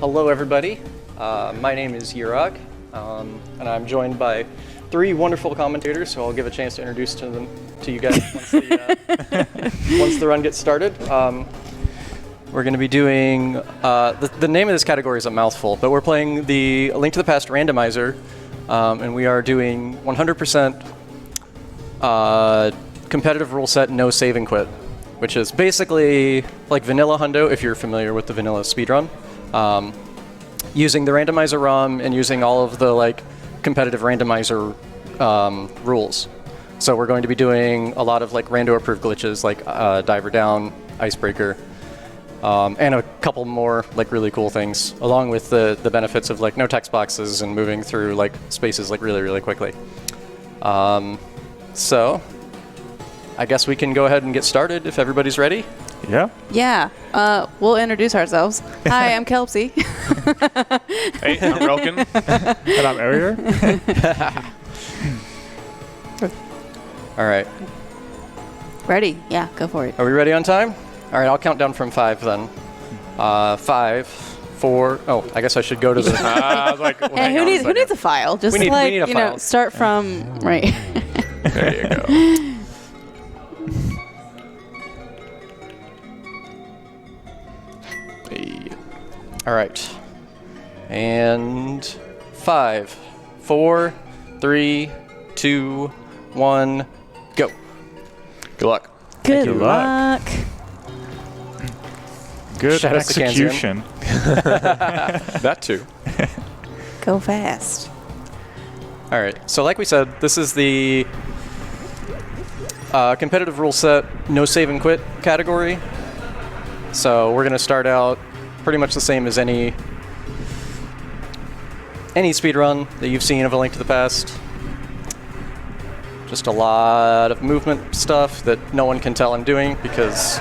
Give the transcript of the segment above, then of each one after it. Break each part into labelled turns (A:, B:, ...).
A: Hello, everybody. My name is Yeroc, and I'm joined by 3 wonderful commentators, so I'll give a chance to introduce to you guys once the run gets started. We're going to be doing, the name of this category is a mouthful, but we're playing the A Link to the Past Randomizer, and we are doing 100% competitive rule set, no save and quit, which is basically like vanilla hundo, if you're familiar with the vanilla speedrun. Using the randomizer ROM and using all of the competitive randomizer rules. So we're going to be doing a lot of rando approved glitches like diver down, icebreaker, and a couple more really cool things, along with the benefits of no text boxes and moving through spaces really quickly. So I guess we can go ahead and get started if everybody's ready.
B: Yeah.
C: Yeah. We'll introduce ourselves. Hi, I'm Kelpsy.
D: Hey, I'm Relkin.
B: And I'm Arier.
A: All right.
C: Ready? Yeah, go for it.
A: Are we ready on time? All right, I'll count down from 5 then. 5, 4. Oh, I guess I should go to the.
D: I was like, well,
C: Hey, who needs a file? Just
A: we need a file.
C: Start from right.
D: there you go.
A: Hey. All right. And 5, 4, 3, 2, 1, go.
D: Good luck.
C: Good
B: you.
C: luck.
B: Good
A: Shout out to Kanzian.
B: execution.
D: That too.
C: Go fast.
A: All right. So like we said, this is the competitive rule set, no save and quit category. So we're going to start out pretty much the same as any speedrun that you've seen of A Link to the Past. Just a lot of movement stuff that no one can tell I'm doing because...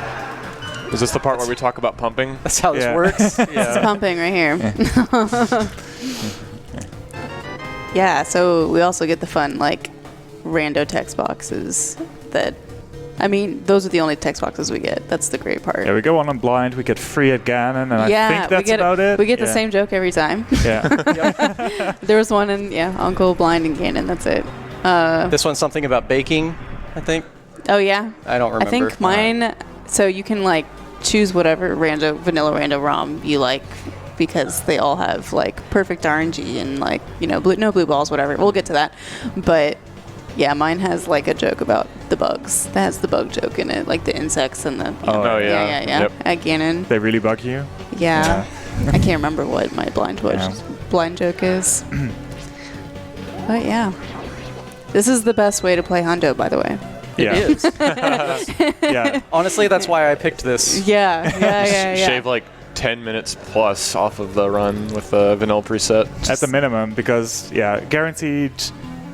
D: Is this the part where we talk about pumping?
A: That's how this works.
C: It's pumping right here. Yeah, so we also get the fun, rando text boxes that... I mean, those are the only text boxes we get. That's the great part.
B: Yeah, we go on blind. We get free at Ganon, and I think that's about it.
C: We get the same joke every time.
B: Yeah.
C: There was one in, Uncle Blind and Ganon, that's it.
A: This one's something about baking, I think.
C: Oh, yeah?
A: I don't remember.
C: I think mine... So you can, choose whatever vanilla rando ROM you like, because they all have perfect RNG and no blue balls, whatever. We'll get to that. But yeah, mine has a joke about the bugs. That has the bug joke in it, the insects and the
D: Oh, yeah.
C: Yep. At Ganon.
B: They really bug you?
C: Yeah. I can't remember what my blind joke is. But yeah. This is the best way to play hundo, by the way.
A: It is.
B: Yeah.
A: Honestly, that's why I picked this.
C: Yeah.
D: Shave 10 minutes plus off of the run with the vanilla preset.
B: At the minimum, because, guaranteed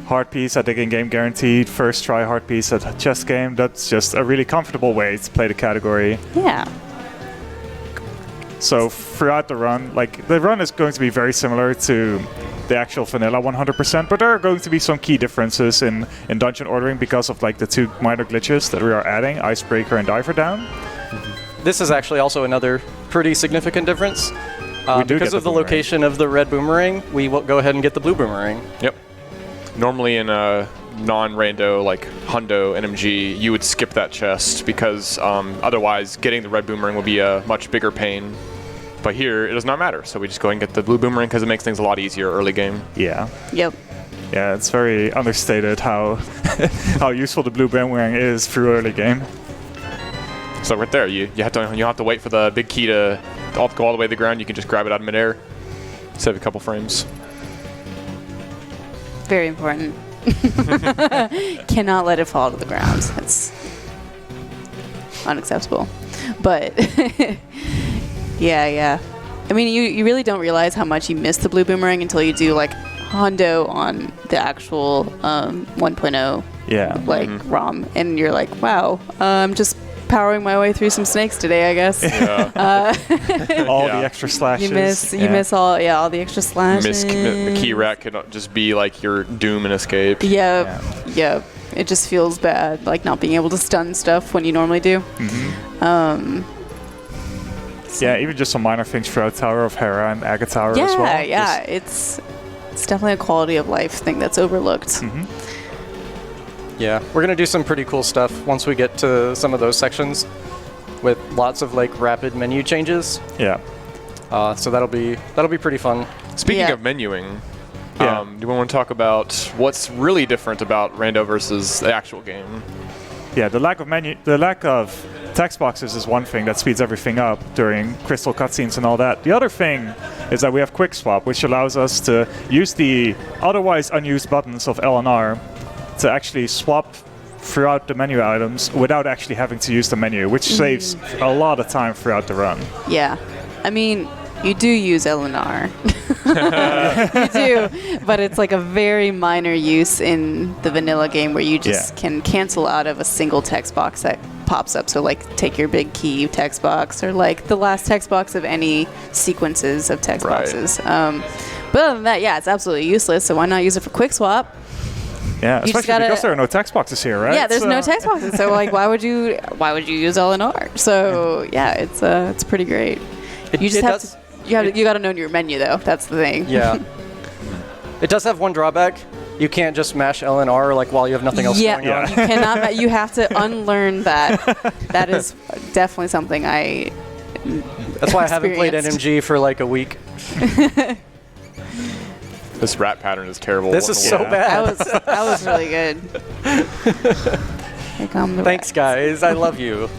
B: hard piece at the in-game, guaranteed first try hard piece at chess game. That's just a really comfortable way to play the category.
C: Yeah.
B: So throughout the run, the run is going to be very similar to the actual vanilla 100%, but there are going to be some key differences in dungeon ordering because of the 2 minor glitches that we are adding, icebreaker and diver down.
A: This is actually also another pretty significant difference. Because of the location of the red boomerang, we will go ahead and get the blue boomerang.
D: Yep. Normally in a non-rando hundo NMG, you would skip that chest because otherwise getting the red boomerang would be a much bigger pain. But here, it does not matter, so we just go ahead and get the blue boomerang because it makes things a lot easier early game.
B: Yeah.
C: Yep.
B: Yeah, it's very understated how how useful the blue boomerang is through early game.
D: So right there, you have to wait for the big key to go all the way to the ground. You can just grab it out of midair, save a couple frames.
C: Very important. Cannot let it fall to the ground. It's unacceptable. But yeah. I mean, you really don't realize how much you miss the blue boomerang until you do hundo on the actual 1.0 ROM, and you're like, wow, I'm just powering my way through some snakes today, I guess.
D: Yeah.
B: All the extra slashes.
C: You miss all the extra slashes.
D: The key rack could just be your doom and escape.
C: Yep. It just feels bad, not being able to stun stuff when you normally do.
B: Yeah, even just some minor things throughout Tower of Hera and Aga Tower as well.
C: Yeah, it's definitely a quality of life thing that's overlooked.
A: Yeah, we're gonna do some pretty cool stuff once we get to some of those sections with lots of like rapid menu changes.
B: Yeah.
A: So that'll be pretty fun.
D: Speaking
C: Yeah.
D: of menuing,
B: Yeah.
D: do you want to talk about what's really different about Rando versus the actual game?
B: Yeah, the lack of text boxes is one thing that speeds everything up during crystal cutscenes and all that. The other thing is that we have quick swap, which allows us to use the otherwise unused buttons of L and R to actually swap throughout the menu items without actually having to use the menu, which saves a lot of time throughout the run.
C: Yeah. I mean, you do use LNR. You do, but it's like a very minor use in the vanilla game where you just can cancel out of a single text box that pops up. So like take your big key text box or like the last text box of any sequences of text boxes. But other than that, yeah, it's absolutely useless. So why not use it for quick swap?
B: Yeah,
C: You just
B: especially because
C: gotta-
B: there are no text boxes here, right?
C: Yeah, there's no text boxes. So like, why would you use LNR? So yeah, it's pretty great. You just have to. You got to know your menu though. That's the thing.
A: Yeah. It does have one drawback. You can't just mash L and R like while you have nothing else going on.
C: You cannot. You have to unlearn that. That is definitely something I.
A: That's why I haven't played
C: experienced.
A: NMG for like a week.
D: This rat pattern is terrible.
A: This
D: What
A: is
D: in the
A: so
D: world?
A: bad.
C: That was really good. Here come the
A: Thanks,
C: rats.
A: guys. I love you.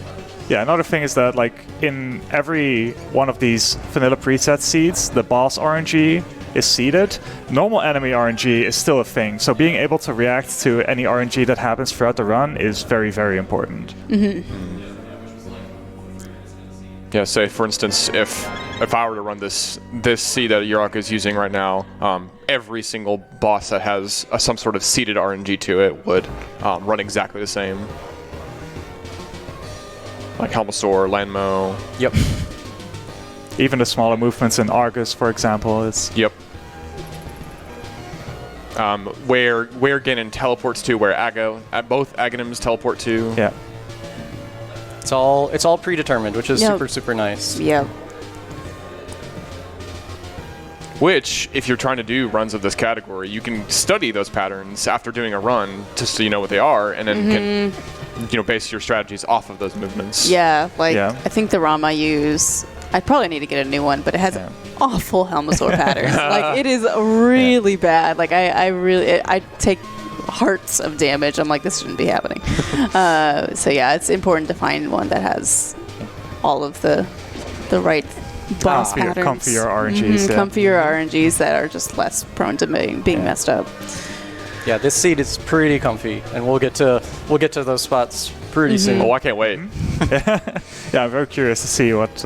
B: Yeah, another thing is that like in every one of these vanilla preset seeds, the boss RNG is seeded. Normal enemy RNG is still a thing, so being able to react to any RNG that happens throughout the run is very, very important.
D: Yeah, say for instance, if I were to run this seed that Yeroc is using right now, every single boss that has some sort of seeded RNG to it would run exactly the same. Like Helmasaur, Lanmo.
A: Yep.
B: Even the smaller movements in Argus, for example, is
D: Yep. Where Ganon teleports to, where both Aghanims teleport to.
B: yeah.
A: It's all predetermined, which is
C: Yep.
A: super nice.
C: Yep.
D: Which, if you're trying to do runs of this category, you can study those patterns after doing a run, just so you know what they are, and then can base your strategies off of those movements.
C: Yeah. Like
B: Yeah.
C: I think the ROM I use. I probably need to get a new one, but it has awful Helmasaur patterns. Like it is really bad. Like I take hearts of damage. I'm like, this shouldn't be happening. So yeah, it's important to find one that has all of the right boss
B: Comfier-
C: patterns.
B: comfier RNGs, yeah.
C: Comfier RNGs that are just less prone to being messed up.
A: Yeah, this seat is pretty comfy, and we'll get to those spots pretty soon.
D: Oh, I can't wait.
B: Yeah, I'm very curious to see what.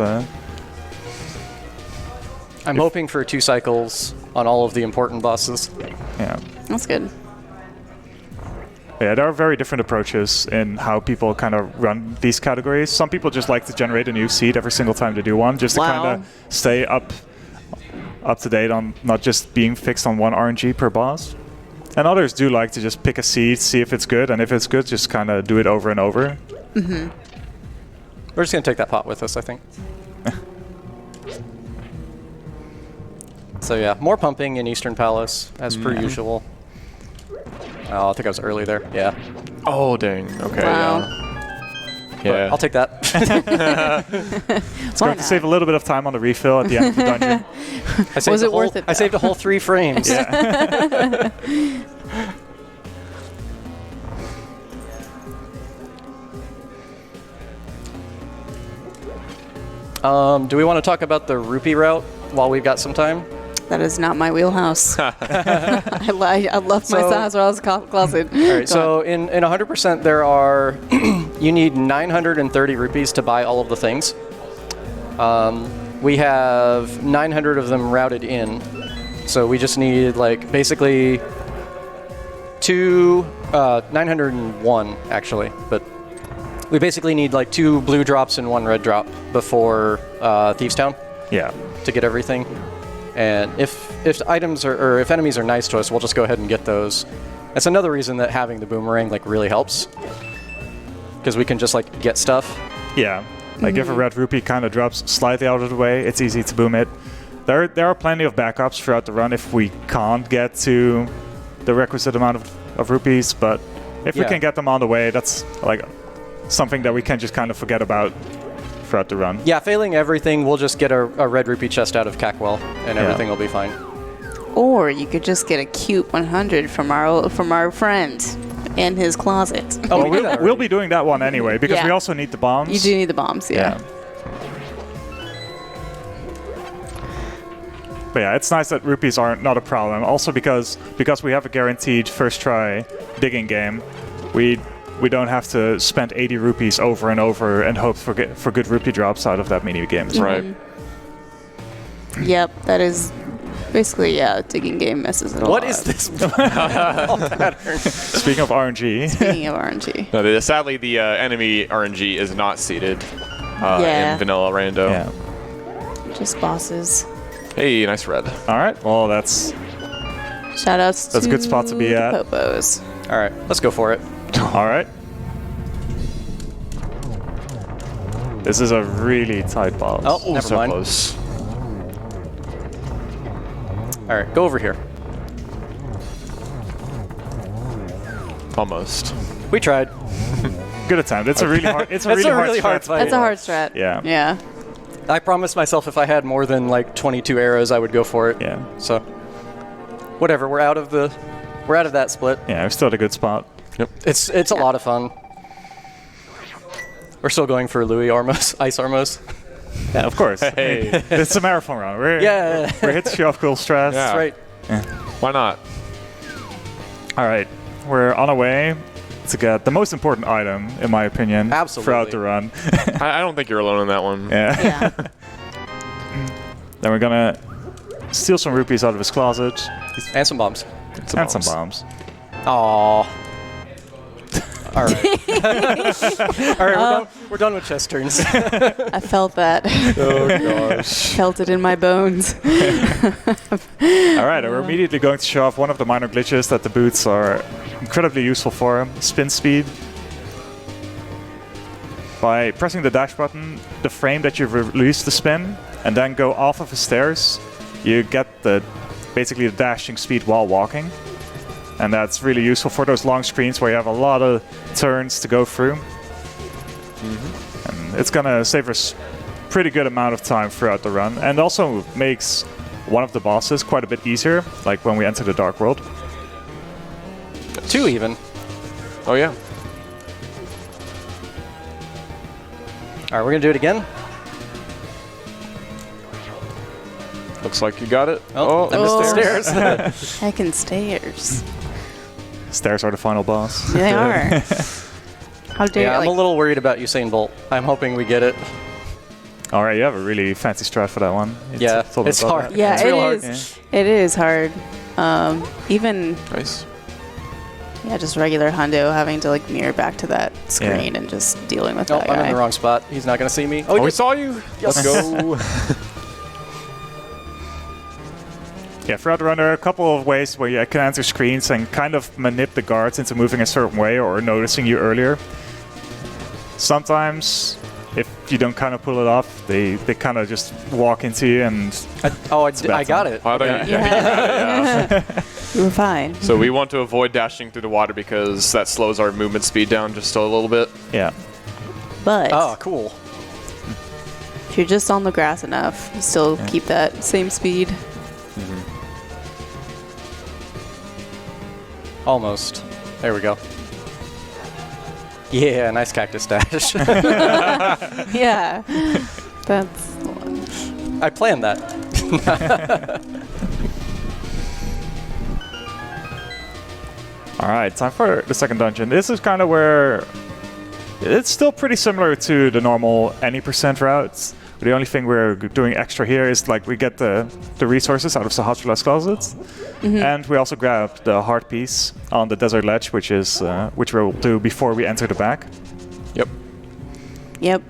A: I'm hoping for 2 cycles on all of the important bosses.
B: Yeah.
C: That's good.
B: Yeah, there are very different approaches in how people kind of run these categories. Some people just like to generate a new seed every single time they do one, just to kind of stay up to date on not just being fixed on one RNG per boss. And others do like to just pick a seed, see if it's good, and if it's good, just kind of do it over and over.
A: We're just gonna take that pot with us, I think. So yeah, more pumping in Eastern Palace as per usual. Oh, I think I was early there. Yeah.
D: Oh, dang. Okay.
C: Wow.
D: Yeah.
A: I'll take that.
B: It's going to save a little bit of time on the refill at the end of the dungeon.
A: I saved
C: it worth it,
A: I saved a whole 3 frames.
B: Yeah.
A: Do we want to talk about the rupee route while we've got some time?
C: That is not my wheelhouse. I left my
A: So-
C: house where I was closet.
A: All right, so in 100% there are, you need 930 rupees to buy all of the things. We have 900 of them routed in. So we just need like basically 901 actually, but we basically need like 2 blue drops and 1 red drop before Thieves Town
B: Yeah.
A: to get everything. And if items or if enemies are nice to us, we'll just go ahead and get those. That's another reason that having the boomerang like really helps, because we can just like get stuff.
B: Yeah. Like if a red rupee kind of drops slightly out of the way, it's easy to boom it. There are plenty of backups throughout the run if we can't get to the requisite amount of rupees, but if we can get them on the way, that's like something that we can just kind of forget about throughout the run.
A: Yeah, failing everything, we'll just get a red rupee chest out of Cackwell, and everything will be fine.
C: Or you could just get a cute 100 from our friend in his closet.
A: Oh,
B: Well, we'll be doing that one anyway, because we
C: Yeah.
B: also need the bombs.
C: You do need the bombs, yeah.
B: But yeah, it's nice that rupees are not a problem. Also because we have a guaranteed first try digging game, we don't have to spend 80 rupees over and over and hope for good rupee drops out of that mini game.
D: Right.
C: Yep, that is basically, digging game messes it all
A: What
C: up.
A: is this pattern?
B: Speaking of RNG.
C: Speaking of RNG.
D: No, sadly, the enemy RNG is not seated in vanilla rando.
B: Yeah.
C: Just bosses.
D: Hey, nice red.
B: All right. Well, that's
C: Shoutouts to
B: a good spot to be
C: the
B: at.
C: Popos.
A: All right, let's go for it.
B: all right. This is a really tight boss.
A: Oh, never
D: so
A: mind.
D: close.
A: All right, go over here.
D: Almost.
A: We tried.
B: Good attempt. It's a really hard. It's a
A: That's
B: really hard
A: fight.
C: That's a hard strat.
B: Yeah.
C: Yeah.
A: I promised myself if I had more than like 22 arrows, I would go for it.
B: Yeah.
A: So, whatever. We're out of that split.
B: Yeah, we're still at a good spot.
A: It's a lot of fun. We're still going for Louis Armos, Ice Armos.
B: Yeah, of course.
D: Hey.
B: It's a marathon run. We're here to show off cool strats.
D: Yeah.
A: That's right.
D: Why not?
B: All right, we're on our way to get the most important item, in my opinion,
A: Absolutely.
B: throughout the run.
D: I don't think you're alone in that one.
B: Yeah.
C: Yeah.
B: Then we're gonna steal some rupees out of his closet
A: And some bombs.
B: and some bombs.
A: Aww. All right. All right, we're done with chest turns.
C: I felt that.
D: Oh gosh.
C: Felt it in my bones.
B: All right, and we're immediately going to show off one of the minor glitches that the boots are incredibly useful for: spin speed. By pressing the dash button, the frame that you release the spin, and then go off of the stairs, you get basically the dashing speed while walking. And that's really useful for those long screens where you have a lot of turns to go through. And it's gonna save us pretty good amount of time throughout the run, and also makes one of the bosses quite a bit easier, like when we enter the Dark World.
A: 2 even.
D: Oh yeah.
A: All right, we're gonna do it again.
D: Looks like you got it.
A: Oh, I missed the stairs.
C: Heckin' stairs.
B: Stairs are the final boss.
C: They are. How dare
A: Yeah, I'm
C: like,
A: a little worried about Usain Bolt. I'm hoping we get it.
B: All right, you have a really fancy strat for that one.
A: Yeah,
B: told me
A: it's
B: about
A: hard.
B: that.
C: Yeah,
A: It's
C: it
A: real hard.
C: is. It is hard. Even
D: Nice.
C: just regular hundo having to like mirror back to that screen and just dealing with
A: Oh,
C: that
A: I'm
C: guy.
A: in the wrong spot. He's not gonna see me.
D: Oh,
A: he
D: we
A: did.
D: saw you. Let's go.
B: Yeah, throughout the run, there are a couple of ways where you can enter screens and kind of manip the guards into moving a certain way or noticing you earlier. Sometimes, if you don't kind of pull it off, they kind of just walk into you and...
A: I got it.
D: Oh, I thought you-
C: Yeah. We were fine.
D: So we want to avoid dashing through the water because that slows our movement speed down just a little bit.
B: Yeah.
C: But
A: Oh, cool.
C: if you're just on the grass enough, you still keep that same speed.
A: Almost. There we go. Yeah, nice cactus dash.
C: Yeah. That's the one.
A: I planned that.
B: All right, time for the second dungeon. This is kind of where it's still pretty similar to the normal any % routes. The only thing we're doing extra here is like we get the resources out of Sahadra's closet, and we also grab the heart piece on the desert ledge, which we'll do before we enter the back.
D: Yep.
C: Yep.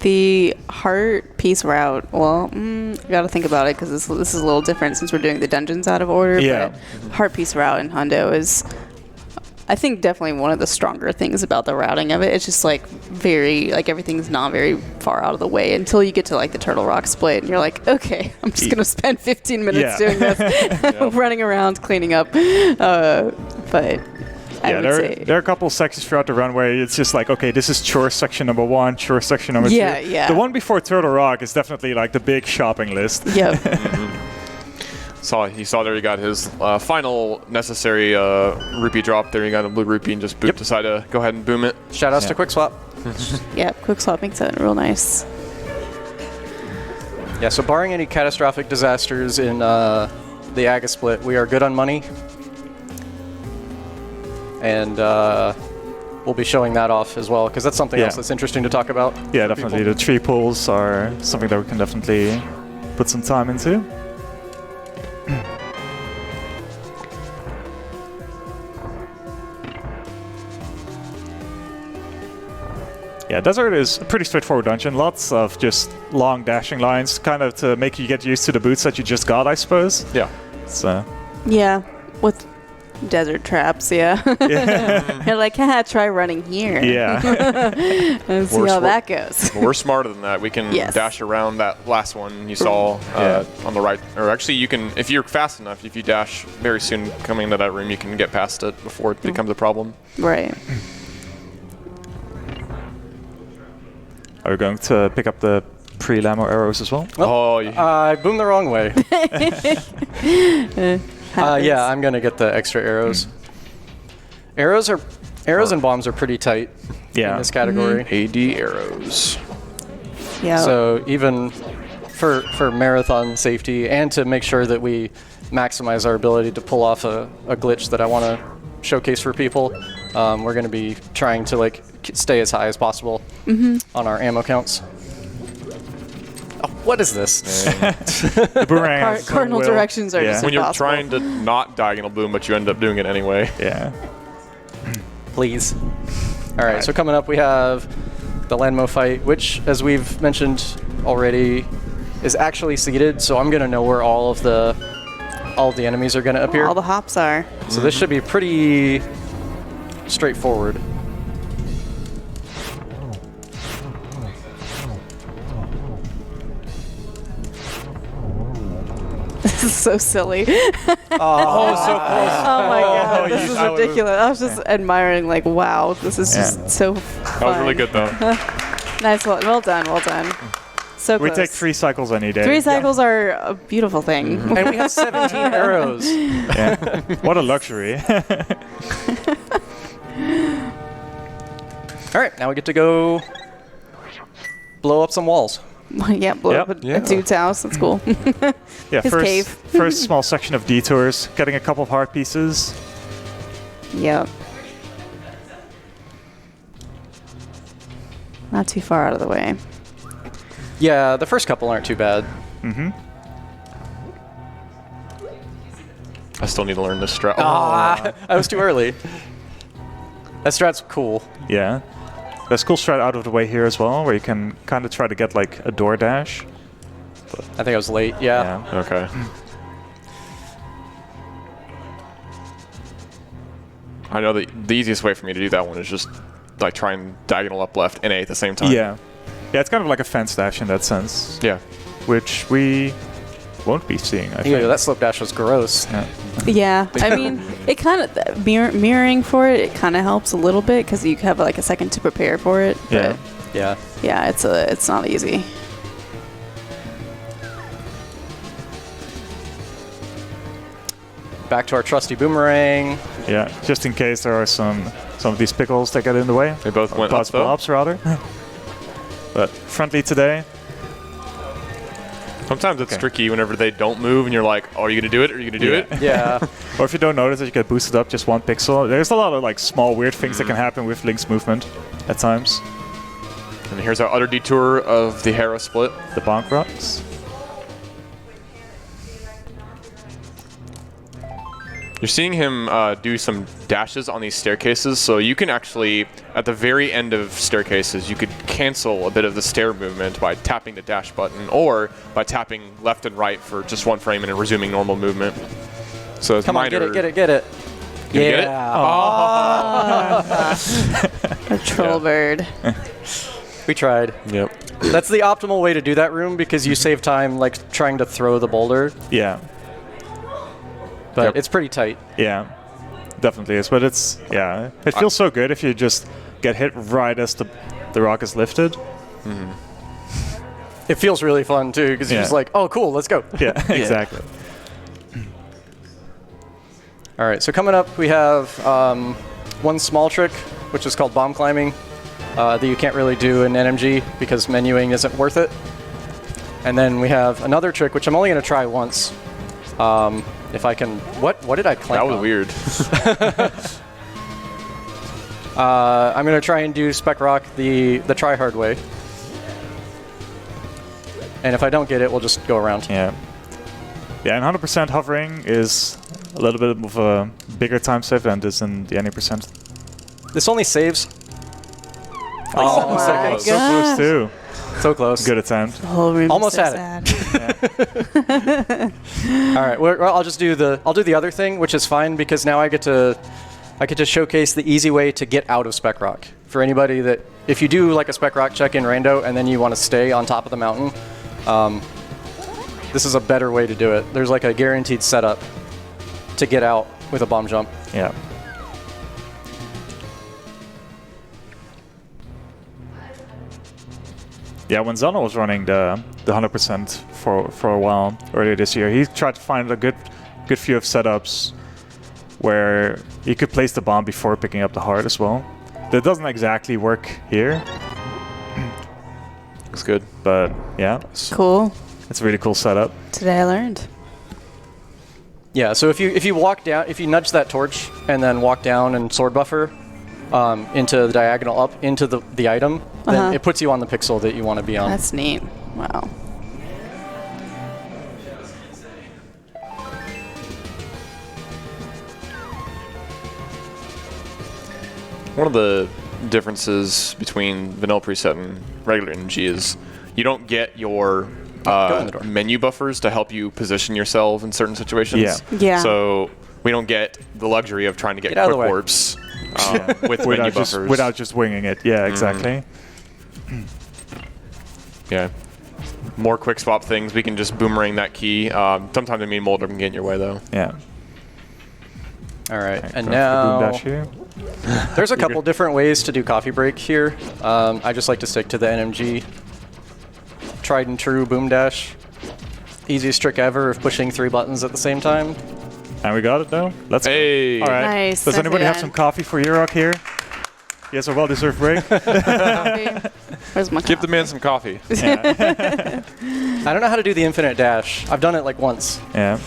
C: The heart piece route, well, I gotta think about it because this is a little different since we're doing the dungeons out of order.
B: Yeah.
C: But heart piece route in Hundo is I think definitely one of the stronger things about the routing of it. It's just like very, like everything's not very far out of the way until you get to like the Turtle Rock split, and you're like, okay, I'm just gonna spend 15 minutes doing this, running around cleaning up. But I would say
B: there are a couple sections throughout the run where it's just like, okay, this is chore section number 1, chore section number 2.
C: Yeah.
B: The one before Turtle Rock is definitely like the big shopping list.
C: Yep.
D: You saw there, he got his final necessary rupee drop there. He got a blue rupee and just decided to go ahead and boom it.
A: Shoutouts to Quick Swap.
C: Yeah, Quick Swap makes it real nice.
A: Yeah, so barring any catastrophic disasters in the Aga split, we are good on money. And we'll be showing that off as well, because that's something else that's interesting to talk about.
B: Yeah, definitely.
A: People.
B: The tree pulls are something that we can definitely put some time into. Yeah, Desert is a pretty straightforward dungeon. Lots of just long dashing lines, kind of to make you get used to the boots that you just got, I suppose.
D: Yeah.
B: So.
C: Yeah, with desert traps, yeah. You're like, try running here.
B: Yeah.
C: And see how that goes.
D: We're smarter than that. We can dash around that last one you saw on the right. Or actually, you can, if you're fast enough, if you dash very soon coming into that room, you can get past it before it becomes a problem.
C: Right.
B: Are we going to pick up the pre-Lamo arrows as well?
A: I boomed the wrong way. Yeah, I'm gonna get the extra arrows. Arrows and bombs are pretty tight in this category.
D: AD arrows.
C: Yeah.
A: So even for marathon safety and to make sure that we maximize our ability to pull off a glitch that I want to showcase for people, we're going to be trying to like stay as high as possible on our ammo counts. Oh, what is this?
B: The boomerang
C: cardinal directions are just
D: when you're
C: impossible.
D: trying to not diagonal boom, but you end up doing it anyway.
B: Yeah.
A: Please. All right, so coming up we have the Landmo fight, which, as we've mentioned already, is actually seeded, so I'm going to know where all of the enemies are going to appear.
C: All the hops are.
A: So this should be pretty straightforward.
C: This is so silly.
A: Oh, so close.
C: Oh my god, this is ridiculous. I was just admiring, like, wow, this is just so fun.
D: That was really good, though.
C: Nice, well done, well done. So
B: We
C: close.
B: take 3 cycles any day.
C: 3 cycles are a beautiful thing.
A: And we have 17 arrows.
B: Yeah. What a luxury.
A: All right, now we get to go blow up some walls.
C: Yeah, blow up a dude's house. That's cool.
B: Yeah,
C: His cave.
B: first small section of detours, getting a couple of heart pieces.
C: Yep. Not too far out of the way.
A: Yeah, the first couple aren't too bad.
D: I still need to learn this strat.
A: I was too early. That strat's cool.
B: Yeah. There's a cool strat out of the way here as well, where you can kind of try to get like a door dash.
A: I think I was late, yeah.
D: Okay. I know the easiest way for me to do that one is just like try and diagonal up left and A at the same time.
B: Yeah. Yeah, it's kind of like a fence dash in that sense.
D: Yeah.
B: Which we won't be seeing, I think.
A: Yeah, that slip dash was gross.
B: Yeah.
C: Yeah, I mean, it kind of mirroring for it. It kind of helps a little bit because you have like a second to prepare for it.
B: Yeah.
C: But
A: Yeah.
C: yeah, it's not easy.
A: Back to our trusty boomerang.
B: Yeah, just in case there are some of these pickles that get in the way.
D: They both went up,
B: Possible
D: though.
B: ups, rather. But friendly today.
D: Sometimes it's tricky whenever they don't move and you're like, oh, are you going to do it? Are you going to do it?
A: Yeah.
B: Or if you don't notice that you get boosted up just 1 pixel. There's a lot of like small weird things that can happen with Link's movement at times.
D: And here's our other detour of the Hera split.
B: The bonk rocks.
D: You're seeing him do some dashes on these staircases, so you can actually, at the very end of staircases, you could cancel a bit of the stair movement by tapping the dash button, or by tapping left and right for just 1 frame and then resuming normal movement. So it's
A: Come on,
D: minor.
A: get it.
D: you get it?
C: A troll bird.
A: We tried.
D: Yep.
A: That's the optimal way to do that room because you save time like trying to throw the boulder,
B: Yeah.
A: but
D: Yep.
A: it's pretty tight.
B: Yeah. Definitely is. But it's, yeah. It feels so good if you just get hit right as the rock is lifted.
A: It feels really fun too because you're
B: Yeah.
A: just like, oh, cool, let's go.
B: Yeah, exactly.
A: All right, so coming up, we have one small trick, which is called bomb climbing, that you can't really do in NMG because menuing isn't worth it. And then we have another trick, which I'm only going to try once. If I can... What did I clank
D: That was
A: on?
D: weird.
A: I'm going to try and do Spec Rock the try-hard way. And if I don't get it, we'll just go around.
B: Yeah. Yeah, and 100% hovering is a little bit of a bigger time save than this in the 90%.
A: This only saves.
C: Oh
A: Like 7
C: my
A: seconds.
B: So close
C: gosh.
B: too.
A: So close.
B: Good attempt.
C: The whole room
A: Almost
C: is so
A: had
C: sad.
A: All right. Well, I'll just do the other thing, which is fine because now I get to showcase the easy way to get out of Spec Rock. For anybody that if you do like a Spec Rock check in Rando and then you want to stay on top of the mountain, this is a better way to do it. There's like a guaranteed setup to get out with a bomb jump.
B: Yeah. Yeah, when Zana was running the 100% for a while earlier this year, he tried to find a good few of setups where he could place the bomb before picking up the hard as well. That doesn't exactly work here,
D: Looks good.
B: but yeah,
C: Cool.
B: it's a really cool setup.
C: Today I learned.
A: Yeah. So if you walk down, if you nudge that torch and then walk down and sword buffer into the diagonal up into the item, then it puts you on the pixel that you want to be on.
C: That's neat. Wow.
D: One of the differences between vanilla preset and regular NG is you don't get your
A: Go in the door.
D: menu buffers to help you position yourself in certain situations.
B: Yeah.
C: Yeah.
D: So we don't get the luxury of trying to get
A: Get out of
D: quick
A: the way.
D: warps with menu buffers.
B: without just winging it. Yeah, exactly.
D: Yeah. More quick swap things. We can just boomerang that key. Sometimes I mean Molder can get in your way though.
B: Yeah.
A: All right. And
B: Going for the boom
A: now
B: dash here.
A: there's a couple different ways to do coffee break here. I just like to stick to the NMG tried and true boom dash. Easiest trick ever of pushing 3 buttons at the same time.
B: And we got it though. Let's
D: Hey.
B: go. All right.
C: Nice.
B: Does anybody have
C: Nicely
B: some
C: done.
B: coffee for Yeroc here? Yes, a well-deserved break.
C: Where's my
D: Give the man some coffee.
A: I don't know how to do the infinite dash. I've done it like once,
B: Yeah.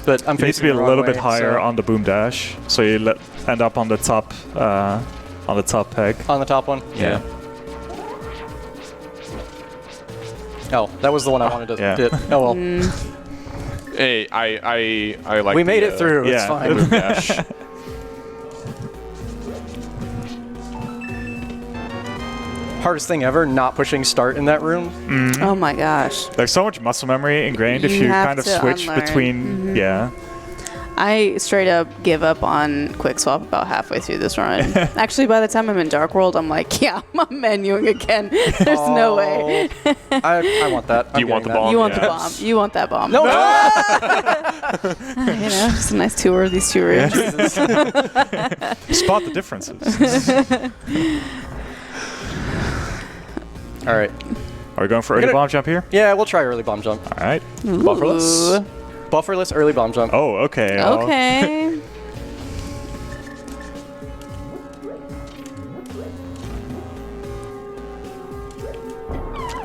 A: but I'm
B: You need to
A: facing
B: be a
A: the wrong
B: little
A: way,
B: bit higher
A: so-
B: on the boom dash, so you end up on the top peg.
A: on the top one. Yeah. Oh, that was the one I wanted to
B: yeah.
A: hit. Oh well.
D: Hey, I like
A: We made
D: the,
A: it through. It's
B: yeah.
A: fine.
D: boom dash.
A: Hardest thing ever, not pushing start in that room.
C: Oh my gosh.
B: There's so much muscle memory ingrained if
C: You
B: you
C: have
B: kind of
C: to
B: switch
C: unlearn.
B: between. Yeah.
C: I straight up give up on quick swap about halfway through this run. Actually, by the time I'm in Dark World, I'm like, yeah, I'm menuing again. There's no way.
A: I want that.
D: Do you want the bomb?
C: You want
D: Yeah.
C: the bomb. You want that bomb.
A: No.
C: You know, just a nice tour of these two rooms.
B: Spot the differences.
A: All right.
B: Are we going for early
A: gonna-
B: bomb jump here?
A: Yeah, we'll try early bomb jump.
B: All right.
A: Bufferless. Bufferless early bomb jump.
B: Oh, okay. I'll-
C: Okay.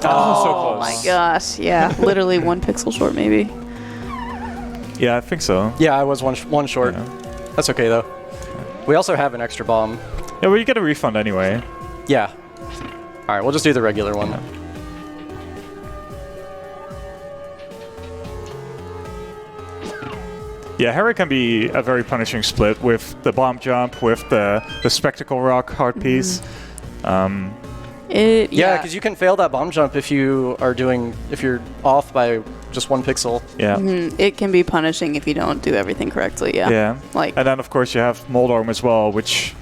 D: Oh, so
C: Oh
D: close.
C: my gosh. Yeah. Literally 1 pixel short, maybe.
B: Yeah, I think so.
A: Yeah, I was one short.
B: Yeah.
A: That's okay though. We also have an extra bomb.
B: Yeah, well, you get a refund anyway.
A: Yeah. All right, we'll just do the regular one.
B: Yeah, Harry can be a very punishing split with the bomb jump, with the spectacle rock hard piece.
A: Yeah, because you can fail that bomb jump if you're off by just 1 pixel.
B: Yeah.
C: It can be punishing if you don't do everything correctly. Yeah.
B: Yeah.
C: Like.
B: And then of course you have Moldorm as well, which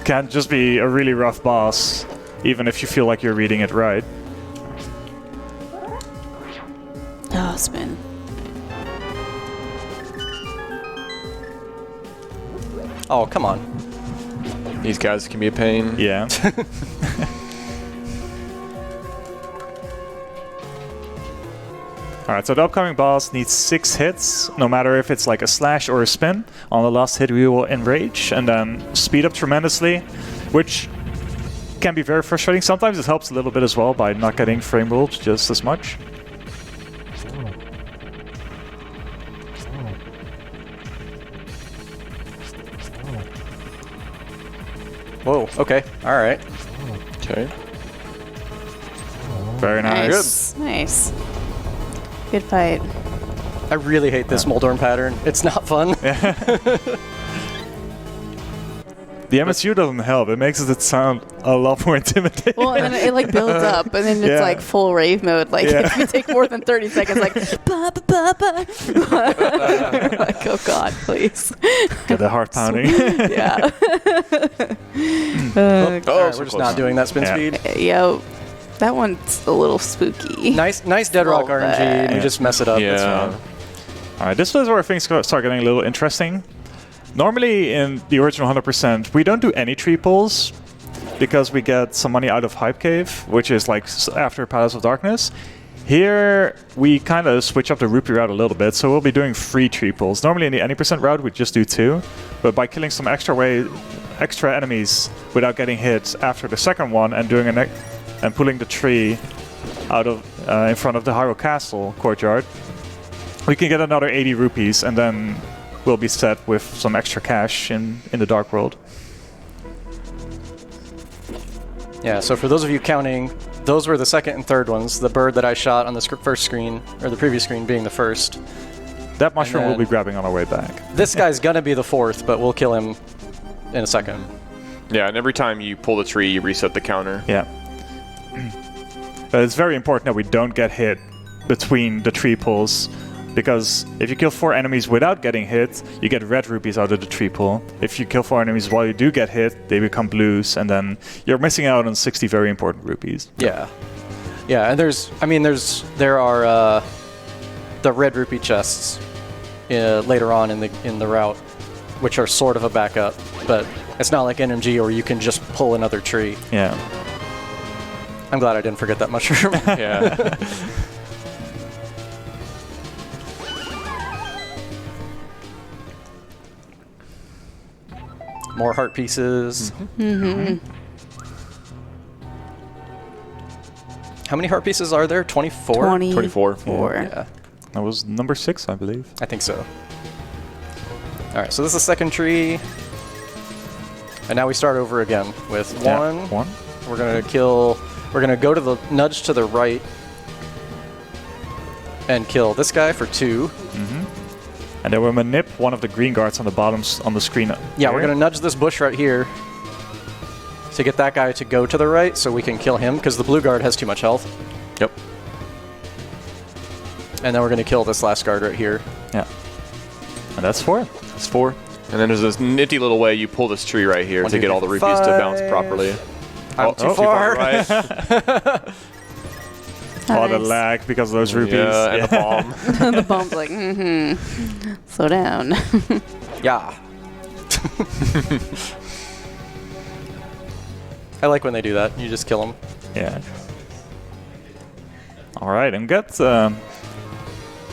B: can just be a really rough boss, even if you feel like you're reading it right.
C: Oh, spin.
A: Oh, come on.
D: These guys can be a pain.
B: Yeah. Alright, so the upcoming boss needs 6 hits, no matter if it's like a slash or a spin. On the last hit we will enrage and then speed up tremendously, which can be very frustrating. Sometimes it helps a little bit as well by not getting frame ruled just as much.
A: Whoa, okay, alright.
D: Okay.
B: Very nice.
C: Nice. Good fight.
A: I really hate this Moldorm pattern. It's not fun.
B: The MSU doesn't help. It makes it sound a lot more intimidating.
C: Well, and then it like builds up, and then it's like full rave mode. Like if you take more than 30 seconds, like ba ba ba ba. Like, oh God, please.
B: Get the heart pounding.
C: Yeah.
A: Alright,
D: so
A: we're just
D: close.
A: not doing that spin
B: Yeah.
A: speed.
C: Yo, that one's a little spooky.
A: Nice Dead Rock
C: Little
A: RNG, and we
B: bit.
A: just mess it up. That's
D: Yeah.
A: fine.
B: Alright, this is where things start getting a little interesting. Normally in the original 100%, we don't do any tree pulls because we get some money out of Hype Cave, which is like after Palace of Darkness. Here we kind of switch up the rupee route a little bit, so we'll be doing 3 tree pulls. Normally in the any percent route we just do 2, but by killing some extra enemies without getting hit after the second one and doing and pulling the tree out of in front of the Hyrule Castle courtyard, we can get another 80 rupees and then we'll be set with some extra cash in the Dark World.
A: Yeah, so for those of you counting, those were the second and third ones. The bird that I shot on the first screen, or the previous screen, being the first.
B: That mushroom we'll
A: then-
B: be grabbing on our way back.
A: This guy's gonna be the fourth, but we'll kill him in a second.
D: Yeah, and every time you pull the tree, you reset the counter.
B: Yeah. It's very important that we don't get hit between the tree pulls, because if you kill 4 enemies without getting hit, you get red rupees out of the tree pull. If you kill 4 enemies while you do get hit, they become blues, and then you're missing out on 60 very important rupees.
A: Yeah. Yeah, and there are the red rupee chests later on in the route, which are sort of a backup, but it's not like NMG where you can just pull another tree.
B: Yeah.
A: I'm glad I didn't forget that mushroom.
D: Yeah.
A: More heart pieces. How many heart pieces are there? 24?
D: 24.
A: Yeah,
B: That was number 6, I believe.
A: I think so. Alright, so this is the second tree. And now we start over again with one.
B: Yeah, 1.
A: We're gonna go to the nudge to the right and kill this guy for 2.
B: And then we're going to nip one of the green guards on the bottoms on the screen.
A: Yeah, we're gonna nudge this bush right here to get that guy to go to the right so we can kill him, because the blue guard has too much health.
D: Yep.
A: And then we're gonna kill this last guard right here.
B: Yeah. And that's 4.
D: That's 4. And then there's this nifty little way you pull this tree right here
A: 1,
D: to
A: 2,
D: get all the rupees to bounce
A: 5.
D: properly.
A: I'm too far.
D: Right.
B: Oh, the
C: Nice.
B: lag because of those rupees.
D: Yeah, and the bomb.
C: The bomb's like, slow down.
A: Yeah. I like when they do that. You just kill them.
B: Yeah. Alright, and get a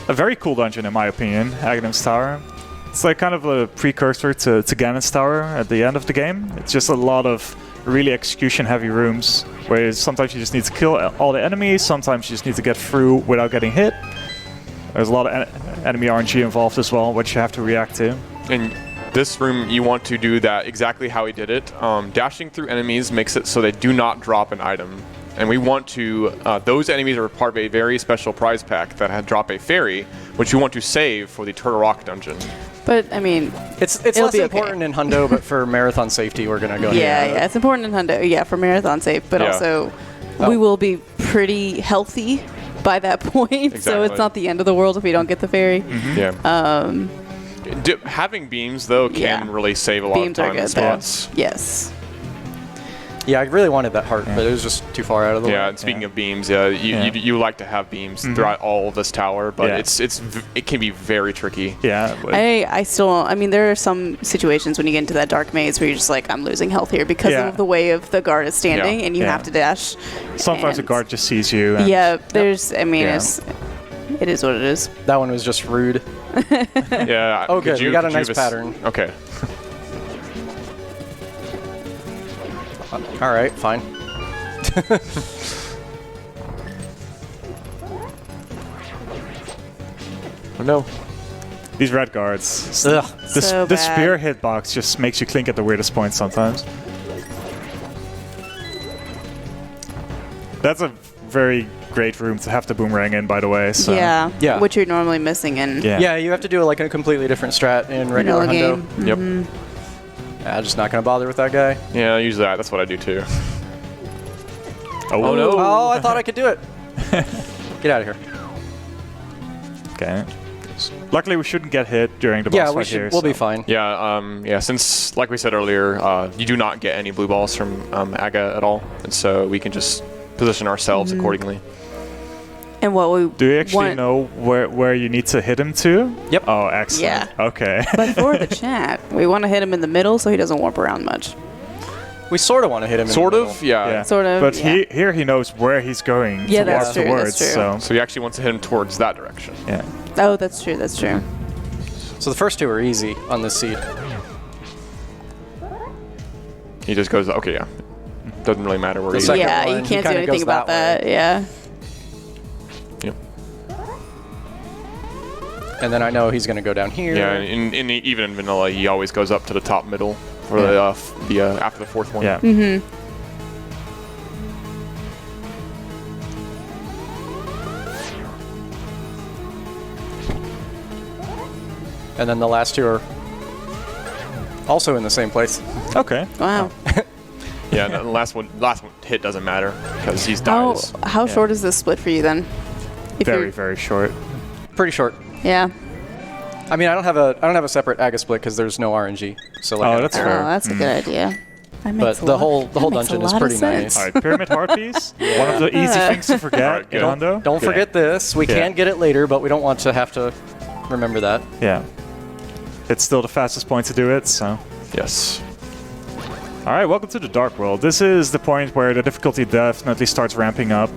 B: very cool dungeon in my opinion, Aghanim's Tower. It's like kind of a precursor to Ganon's Tower at the end of the game. It's just a lot of really execution heavy rooms where sometimes you just need to kill all the enemies, sometimes you just need to get through without getting hit. There's a lot of enemy RNG involved as well, which you have to react to.
D: In this room, you want to do that exactly how he did it. Dashing through enemies makes it so they do not drop an item. And we want to, those enemies are part of a very special prize pack that had drop a fairy, which you want to save for the Turtle Rock dungeon.
C: But I mean,
A: It's
C: It'll
A: less
C: be okay.
A: important in Hundo, but for marathon safety, we're gonna go.
C: yeah, it's important in Hundo. Yeah, for marathon safe, but
D: Yeah.
C: also, we will be pretty healthy by that point. So it's
D: Exactly.
C: not the end of the world if we don't get the fairy.
D: Yeah. Having beams though can
C: Yeah.
D: really save a lot
C: Beams
D: of
C: are
D: time and
C: good there.
D: spots.
C: Yes.
A: Yeah, I really wanted that heart, but it was just too far out of the
D: Yeah,
A: way.
D: and speaking of beams, you like to have beams throughout all of this tower, but
B: Yeah.
D: it can be very tricky.
B: Yeah.
C: I still, I mean, there are some situations when you get into that dark maze where you're just like, I'm losing health here because
B: Yeah.
C: of the way of the guard is standing,
D: Yeah.
C: and you
B: Yeah.
C: have to dash.
B: Sometimes a
C: and-
B: guard just sees you. And
C: Yeah, there's, I mean,
B: Yeah.
C: it is what it is.
A: That one was just rude.
D: Yeah.
A: Oh, good. We got a
D: could you
A: nice
D: have
A: pattern.
D: Okay.
A: All right, fine.
D: Oh no.
B: These red guards.
A: Ugh.
C: So
B: The
C: bad.
B: spear hitbox just makes you clink at the weirdest points sometimes. That's a very great room to have the boomerang in, by the way. So.
C: Yeah.
A: Yeah.
C: Which you're normally missing in
B: Yeah.
A: Yeah, you have to do like a completely different strat in regular
C: vanilla
A: hundo.
C: game.
D: Yep.
A: Yeah, just not gonna bother with that guy.
D: Yeah, usually that's what I do too.
B: Oh,
D: no.
A: Oh, I thought I could do it. Get out of here.
B: Okay. Luckily, we shouldn't get hit during the boss
A: Yeah,
B: fight
A: we should.
B: here.
A: We'll be
B: so-
A: fine.
D: Yeah, since, like we said earlier, you do not get any blue balls from Aga at all, and so we can just position ourselves accordingly.
C: And what we
B: Do you actually
C: want,
B: know where you need to hit him to?
A: Yep.
B: Oh, excellent.
C: Yeah.
B: Okay.
C: But for the chat, we want to hit him in the middle so he doesn't warp around much.
A: We sort of want to hit him.
D: Sort
A: in the
D: of,
A: middle.
D: yeah.
B: Yeah.
C: Sort of,
B: But
C: yeah.
B: here he knows where he's going
C: Yeah,
B: to
C: that's
B: walk
C: true,
B: towards.
C: that's true.
B: So
D: So he actually wants to hit him towards that direction.
B: yeah.
C: Oh, that's true. That's true.
A: So the first two are easy on this seed.
D: He just goes, okay, yeah. Doesn't really matter where
A: The
D: he is.
A: second
C: Yeah,
A: one,
C: you
A: he
C: can't do
A: kinda
C: anything
A: goes
C: about
A: that
C: that. Yeah.
D: Yep.
A: And then I know he's gonna go down here.
D: Yeah, even in vanilla, he always goes up to the top middle for the after the fourth one.
B: Yeah.
C: Mm-hmm.
A: And then the last two are also in the same place.
B: Okay.
C: Wow.
D: Yeah, no, the last one hit doesn't matter because he's
C: How
D: dies.
C: how short is this split for you then? If
B: Very,
C: you're-
B: very short.
A: Pretty short.
C: Yeah.
A: I mean, I don't have a separate Aga split because there's no RNG. So like,
B: Oh, that's
C: Oh,
B: fair.
C: that's a good idea. That
A: But
C: makes a
A: the
C: lot-
A: whole
C: that makes a
A: dungeon is
C: lot of
A: pretty
C: sense.
A: nice.
B: All right, Pyramid Heart Piece. One of the easy things to forget
D: Alright,
B: in
D: good.
B: Hondo.
A: Don't
B: Yeah.
A: forget this. We
B: Yeah.
A: can get it later, but we don't want to have to remember that.
B: Yeah. It's still the fastest point to do it, so.
D: Yes.
B: All right, welcome to the Dark World. This is the point where the difficulty definitely starts ramping up.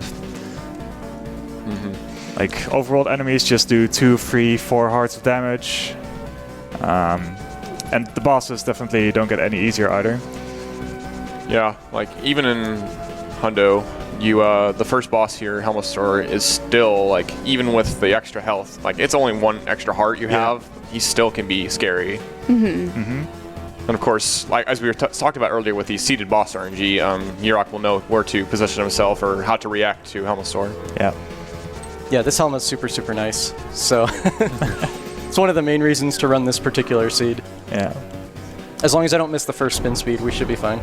B: Like, overworld enemies just do 2, 3, 4 hearts of damage. And the bosses definitely don't get any easier either.
D: Yeah, like even in Hundo, you the first boss here, Helmstor, is still like even with the extra health, like it's only one extra heart you have. He still can be scary. And of course, like as we were talked about earlier with the seeded boss RNG, Yeroc will know where to position himself or how to react to Helmstor.
B: Yeah.
A: Yeah, this helmet's super, super nice. So it's one of the main reasons to run this particular seed.
B: Yeah.
A: As long as I don't miss the first spin speed, we should be fine.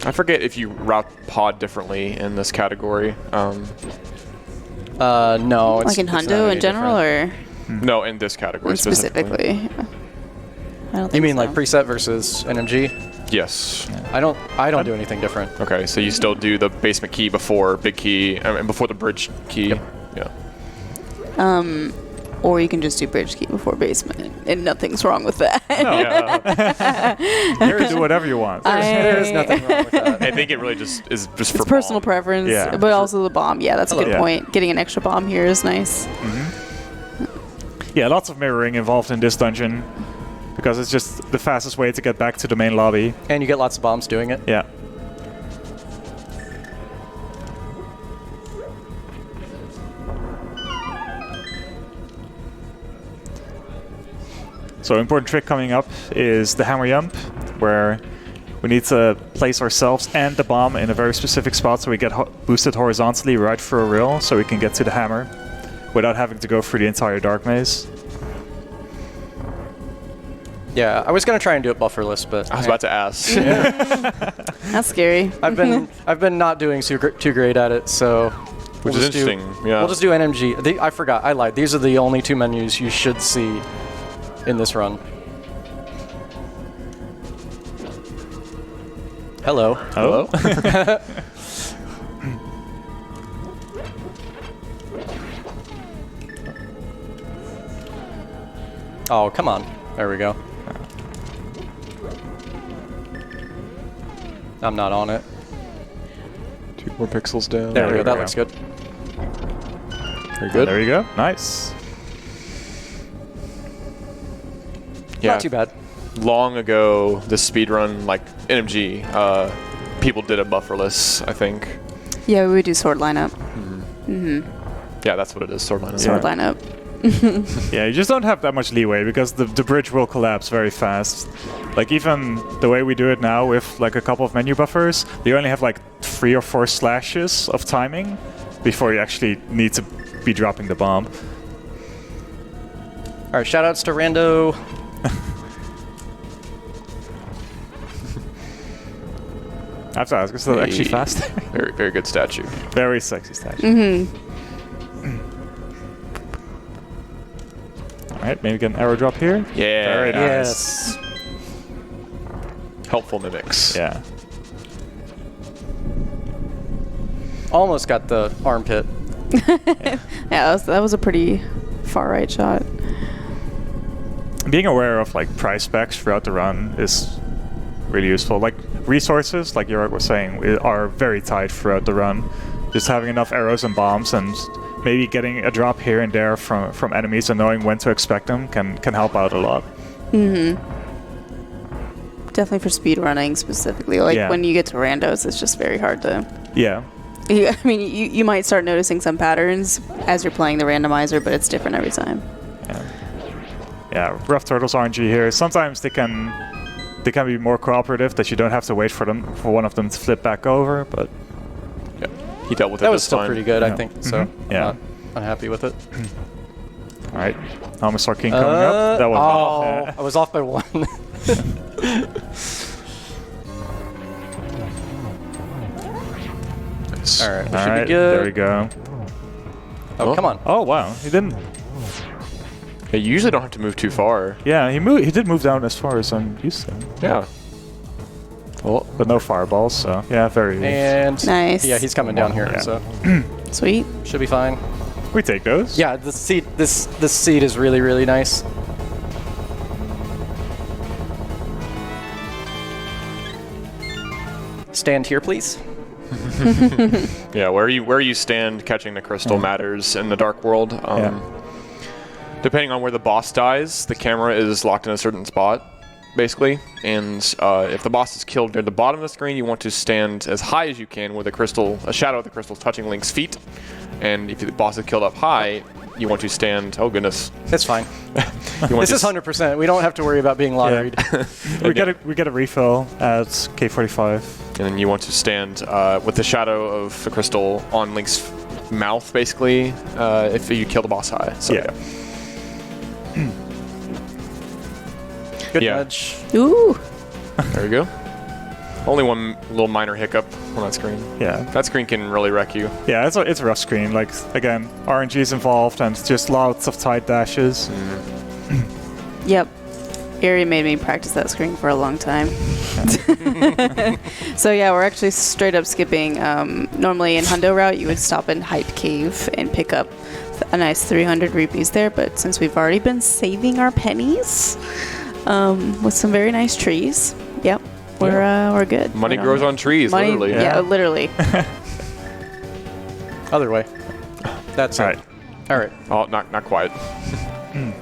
D: I forget if you route pod differently in this category.
A: No, it's
C: Like in
A: it's not
C: Hundo
A: any
C: in general,
A: different.
C: or
D: No, in this category specifically.
C: specifically? I don't think
A: You mean
C: so.
A: like preset versus NMG?
D: Yes.
A: I don't do anything different.
D: Okay, so you still do the basement key before big key and before the bridge key.
A: Yep.
D: Yeah.
C: Or you can just do bridge key before basement, and nothing's wrong with that.
D: Yeah.
B: You can do whatever you want.
A: There is nothing wrong with that.
D: I think it really just is just for
C: It's personal
D: bomb.
C: preference,
B: Yeah.
C: but also the bomb. Yeah, that's a good
B: Yeah.
C: point. Getting an extra bomb here is nice.
B: Yeah, lots of mirroring involved in this dungeon. Because it's just the fastest way to get back to the main lobby.
A: And you get lots of bombs doing it.
B: Yeah. So important trick coming up is the hammer jump, where we need to place ourselves and the bomb in a very specific spot so we get boosted horizontally right through a rail so we can get to the hammer without having to go through the entire dark maze.
A: Yeah, I was gonna try and do it bufferless, but
D: I was about to ask.
C: That's scary.
A: I've been not doing too great at it, so.
D: Which is interesting. Yeah.
A: We'll just do NMG. I forgot. I lied. These are the only 2 menus you should see in this run. Hello.
B: Hello.
A: Oh, come on. There we go. I'm not on it.
D: 2 more pixels down.
A: There we go. That looks good.
D: Very good.
B: There you go. Nice.
D: Yeah.
A: Not too bad.
D: Long ago, the speedrun, like NMG, people did a bufferless, I think.
C: Yeah, we would do sword lineup.
D: Yeah, that's what it is, sword lineup.
C: Sword lineup.
B: Yeah, you just don't have that much leeway because the bridge will collapse very fast. Like even the way we do it now with like a couple of menu buffers, you only have like 3 or 4 slashes of timing before you actually need to be dropping the bomb.
A: All right, shoutouts to Rando.
B: I have to ask, is that actually fast?
D: Very, very good statue.
B: Very sexy statue. Alright, maybe get an arrow drop here.
D: Yeah.
B: Very nice.
A: Yes.
D: Helpful mimics.
B: Yeah.
A: Almost got the armpit.
C: Yeah, that was a pretty far right shot.
B: Being aware of like price specs throughout the run is really useful. Like resources, like Yeroc was saying, are very tight throughout the run. Just having enough arrows and bombs and maybe getting a drop here and there from enemies and knowing when to expect them can help out a lot.
C: Definitely for speed running specifically. Like
B: Yeah.
C: when you get to randos, it's just very hard to.
B: Yeah.
C: I mean, you might start noticing some patterns as you're playing the randomizer, but it's different every time.
B: Yeah, Rough Turtles RNG here. Sometimes they can be more cooperative, that you don't have to wait for one of them to flip back over, but
D: Yeah. He dealt with it
A: That was
D: this
A: still
D: time.
A: pretty good, I
B: Yeah.
A: think. So
B: Yeah.
A: not unhappy with it.
B: alright. Homicide King coming up. That was
A: Oh, I was off by 1. All right, we should
B: Alright,
A: be good.
B: there we go.
A: Oh, come on.
B: Oh wow, he didn't.
D: Yeah, you usually don't have to move too far.
B: Yeah, he did move down as far as I'm used to.
D: Yeah.
B: Well, but no fireballs, so yeah, very.
A: And
C: Nice.
A: yeah, he's coming down here,
B: Yeah.
A: so
C: Sweet.
A: should be fine.
B: We take those.
A: Yeah, this seat is really, really nice. Stand here, please.
D: Yeah, where you stand catching the crystal matters in the Dark World. Depending on where the boss dies, the camera is locked in a certain spot, basically. And if the boss is killed near the bottom of the screen, you want to stand as high as you can where a shadow of the crystal is touching Link's feet. And if the boss is killed up high, you want to stand... Oh, goodness.
A: It's fine.
D: You want
A: This is 100%. We don't have to worry about being lotteried.
B: We get a refill at K45.
D: And then you want to stand with the shadow of the crystal on Link's mouth, basically, if you kill the boss high. So,
B: Yeah.
A: Good
D: Yeah.
A: nudge.
C: Ooh.
D: There we go. Only one little minor hiccup on that screen.
B: Yeah.
D: That screen can really wreck you.
B: Yeah, it's a rough screen. Like, again, RNG is involved and just lots of tight dashes.
C: Yep. Ari made me practice that screen for a long time. So yeah, we're actually straight up skipping. Normally in Hundo route, you would stop in Hype Cave and pick up a nice 300 rupees there, but since we've already been saving our pennies with some very nice trees, yep, we're good.
D: Money
C: Right
D: grows on trees,
C: Money,
D: literally.
C: Yeah, literally.
A: Other way. That's
B: Alright.
A: it. All right.
D: Oh, not quite.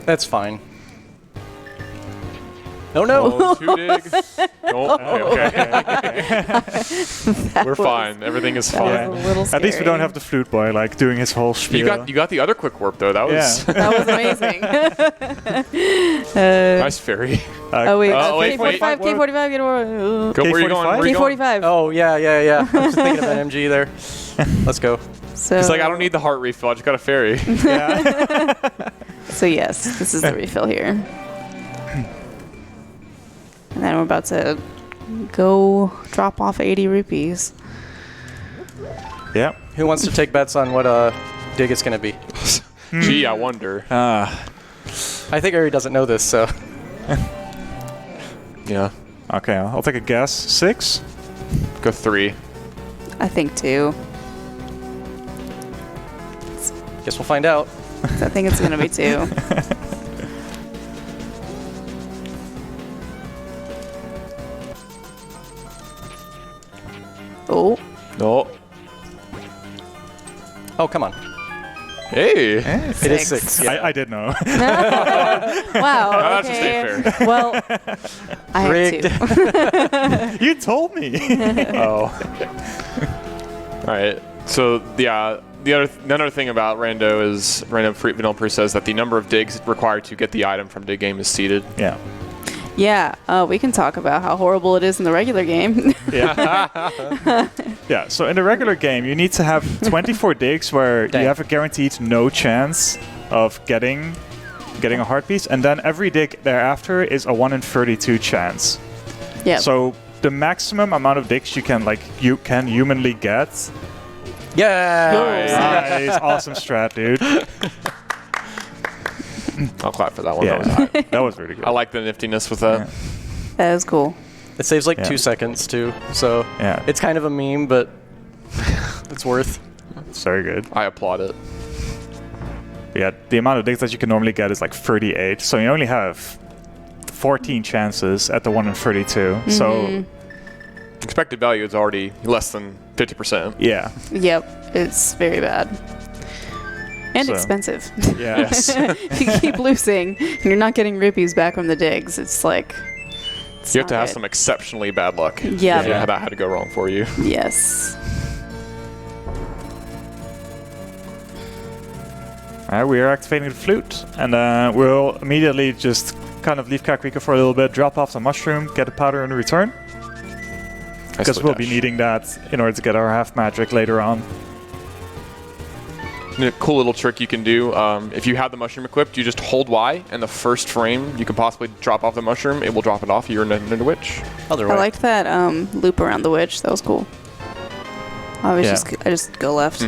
A: That's fine. Oh no!
D: Oh, too dig. Oh, okay. We're fine. Everything is fine.
C: That was a little
B: At least we don't
C: scary.
B: have the flute boy like doing his whole spiel.
D: You got the other quick warp though. That was
C: That was amazing.
D: nice fairy.
C: Oh wait,
D: wait, wait.
C: K45, K45, get over.
D: Go, where are you going? Where are you going?
C: K45.
A: Oh yeah. I was thinking of NMG there. Let's go.
C: So,
D: He's like, I don't need the heart refill. I just got a fairy.
C: So yes, this is the refill here. And then we're about to go drop off 80 rupees.
B: Yeah.
A: Who wants to take bets on what dig it's going to be?
D: Gee, I wonder.
A: I think Ari doesn't know this, so.
D: Yeah.
B: Okay, I'll take a guess. 6?
D: Go 3.
C: I think 2.
A: Guess we'll find out.
C: I think it's gonna be 2. Oh.
D: No.
A: Oh, come on.
D: Hey.
A: It is 6. Yeah.
B: I did know.
C: Wow.
D: That's just
C: Okay.
D: ain't fair.
C: Well, I have
A: Rigged.
C: 2.
B: You told me.
D: Oh. All right. So yeah, another thing about Rando is Vanilla Proof says that the number of digs required to get the item from dig game is seeded.
B: Yeah.
C: Yeah, we can talk about how horrible it is in the regular game.
B: Yeah. Yeah, so in the regular game, you need to have 24 digs where
A: Dang.
B: you have a guaranteed no chance of getting a heart piece, and then every dig thereafter is a 1 in 32 chance.
C: Yeah.
B: So the maximum amount of digs you can humanly get.
A: Yeah.
B: Nice, awesome strat, dude.
D: I'll clap for that one.
B: Yeah,
D: That was high.
B: that was really good.
D: I like the niftiness with that.
B: Yeah.
C: That was cool.
A: It saves like
B: Yeah.
A: 2 seconds, too. So
B: Yeah.
A: it's kind of a meme, but it's worth.
B: It's very good.
D: I applaud it.
B: But yeah, the amount of digs that you can normally get is like 38, so you only have 14 chances at the 1 in 32. So
D: Expected value is already less than 50%.
B: yeah.
C: Yep, it's very bad. And
B: So-
C: expensive.
B: Yeah.
D: Yes.
C: If you keep losing and you're not getting rupees back from the digs, it's like... it's
D: You have
C: not
D: to have
C: good.
D: some exceptionally bad luck.
C: Yeah.
D: Yeah. That had to go wrong for you.
C: Yes.
B: We are activating the flute, and we'll immediately just kind of leave Kakariko for a little bit, drop off some mushroom, get a powder in return, because we'll be needing that in order to get our half magic later on.
D: A cool little trick you can do, if you have the mushroom equipped, you just hold Y, and the first frame you can possibly drop off the mushroom, it will drop it off. You're in the witch.
A: Other
C: I
A: way.
C: liked that loop around the witch. That was cool. I just go left.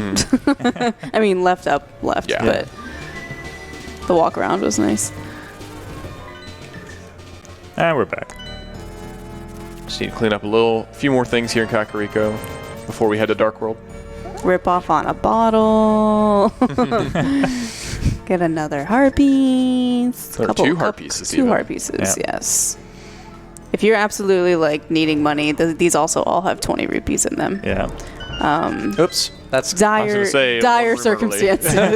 C: I mean, left, up, left,
D: Yeah.
C: but the walk around was nice.
B: And we're back.
D: Just need to clean up a few more things here in Kakariko before we head to Dark World.
C: Rip off on a bottle. Get another heart piece.
D: There are 2 heart pieces
C: 2
D: even.
C: heart pieces,
B: Yeah.
C: yes. If you're absolutely like needing money, these also all have 20 rupees in them.
B: Yeah.
A: Oops. That's
C: Dire,
D: gonna say,
C: dire
D: one room early.
C: circumstances. And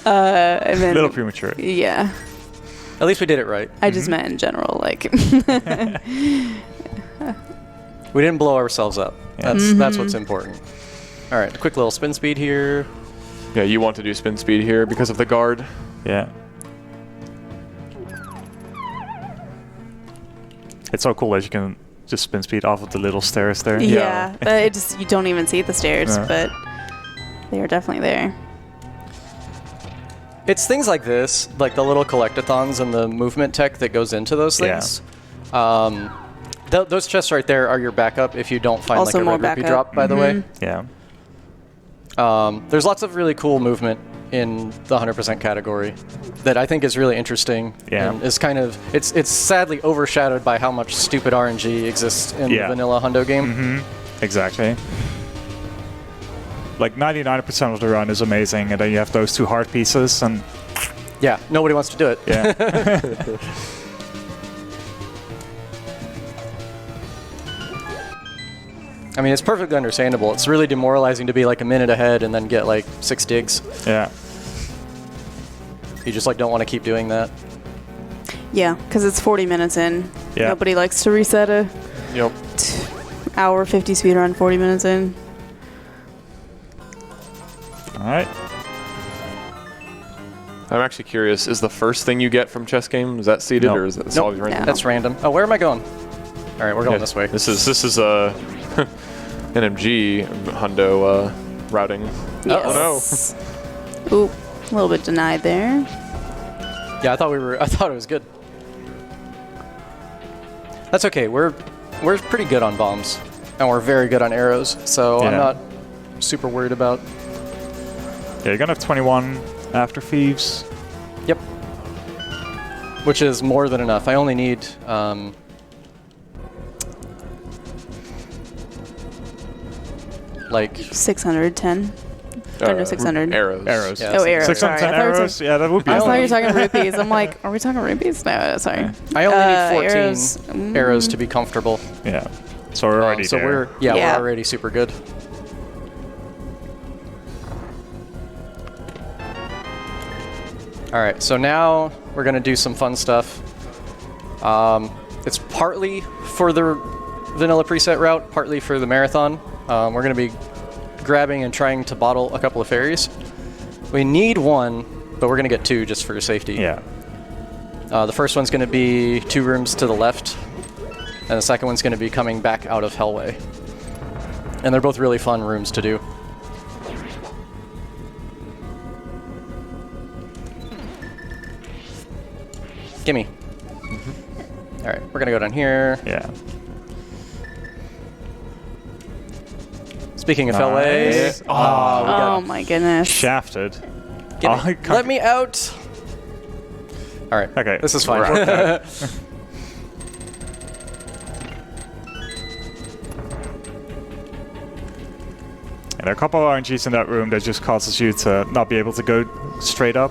B: A
C: then,
B: little premature.
C: yeah.
A: At least we did it right.
C: I just meant in general, like.
A: We didn't blow ourselves up.
B: Yeah.
A: That's what's important. All right, a quick little spin speed here.
D: Yeah, you want to do spin speed here because of the guard.
B: Yeah. It's so cool that you can just spin speed off of the little stairs there.
C: Yeah, but it just you don't even see the stairs,
B: No.
C: but they are definitely there.
A: It's things like this, like the little collectathons and the movement tech that goes into those
B: Yeah.
A: things. Those chests right there are your backup if you don't find
C: Also
A: like a
C: more
A: red rupee
C: backup.
A: drop, by the way.
B: Yeah.
A: There's lots of really cool movement in the 100% category that I think is really interesting.
B: Yeah.
A: And is kind of it's sadly overshadowed by how much stupid RNG exists in
B: Yeah.
A: the vanilla hundo game.
B: Exactly. Like 99% of the run is amazing, and then you have those 2 heart pieces, and
A: Yeah, nobody wants to do it.
B: yeah.
A: I mean, it's perfectly understandable. It's really demoralizing to be like a minute ahead and then get like 6 digs.
B: Yeah.
A: You just like don't want to keep doing that.
C: Yeah, because it's 40 minutes in.
B: Yeah.
C: Nobody likes to reset a
D: Yep.
C: hour 50 speed run 40 minutes in.
B: All right.
D: I'm actually curious, is the first thing you get from chess game, is that seeded
B: No.
D: or is it
A: Nope.
D: always random?
C: No.
A: That's random. Oh, where am I going? All right, we're going this way.
D: This is a NMG hundo routing.
C: Yes. Ooh, a little bit denied there.
A: Yeah, I thought it was good. That's okay. We're pretty good on bombs, and we're very good on arrows. So I'm not super worried about.
B: Yeah, you're gonna have 21 after thieves.
A: Yep. Which is more than enough. I only need. Like
C: 610. No, 600.
D: Arrows.
B: Arrows.
A: Yeah,
C: Oh, arrows.
B: 610
C: Sorry. I thought you were
B: arrows. Yeah, that would be.
C: I
B: a
C: thought
B: lot.
C: you were talking rupees. I'm like, are we talking rupees? No, sorry.
A: I only need 14
C: arrows.
A: arrows to be comfortable.
B: Yeah. So we're already
A: So
B: there.
A: we're
C: Yeah.
A: already super good. All right, so now we're gonna do some fun stuff. It's partly for the vanilla preset route, partly for the marathon. We're gonna be grabbing and trying to bottle a couple of fairies. We need one, but we're gonna get two just for safety.
B: Yeah.
A: The first one's gonna be 2 rooms to the left, and the second one's gonna be coming back out of Hellway. And they're both really fun rooms to do. Gimme. All right, we're gonna go down here.
B: Yeah.
A: Speaking of
B: Nice.
A: Hellway, we got
C: Oh my goodness.
B: Shafted.
A: gimme.
B: Oh, I can't-
A: Let me out. All right.
B: Okay.
A: This is fine.
B: Worked out. And there are a couple of RNGs in that room that just causes you to not be able to go straight up.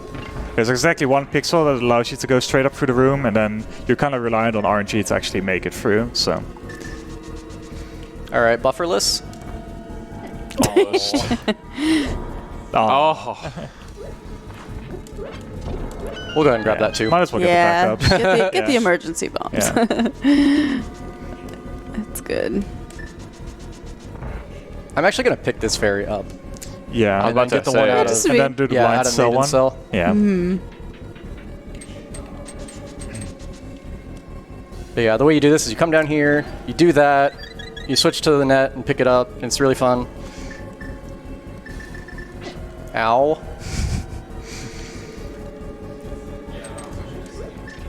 B: There's exactly 1 pixel that allows you to go straight up through the room, and then you're kind of reliant on RNG to actually make it through. So
A: All right, bufferless.
D: Oh.
A: We'll go ahead and grab that too.
B: might as well
C: Yeah.
B: get the backup.
C: Get the emergency bombs.
B: Yeah.
C: That's good.
A: I'm actually gonna pick this fairy up.
B: Yeah.
A: And then
D: about to
A: get the
D: say,
A: one out
C: Just
A: of
C: to
B: And then do the
A: out
B: blind
A: of
B: cell
A: Maiden
B: one.
A: Cell.
B: Yeah.
A: But yeah, the way you do this is you come down here, you do that, you switch to the net and pick it up, and it's really fun. Ow.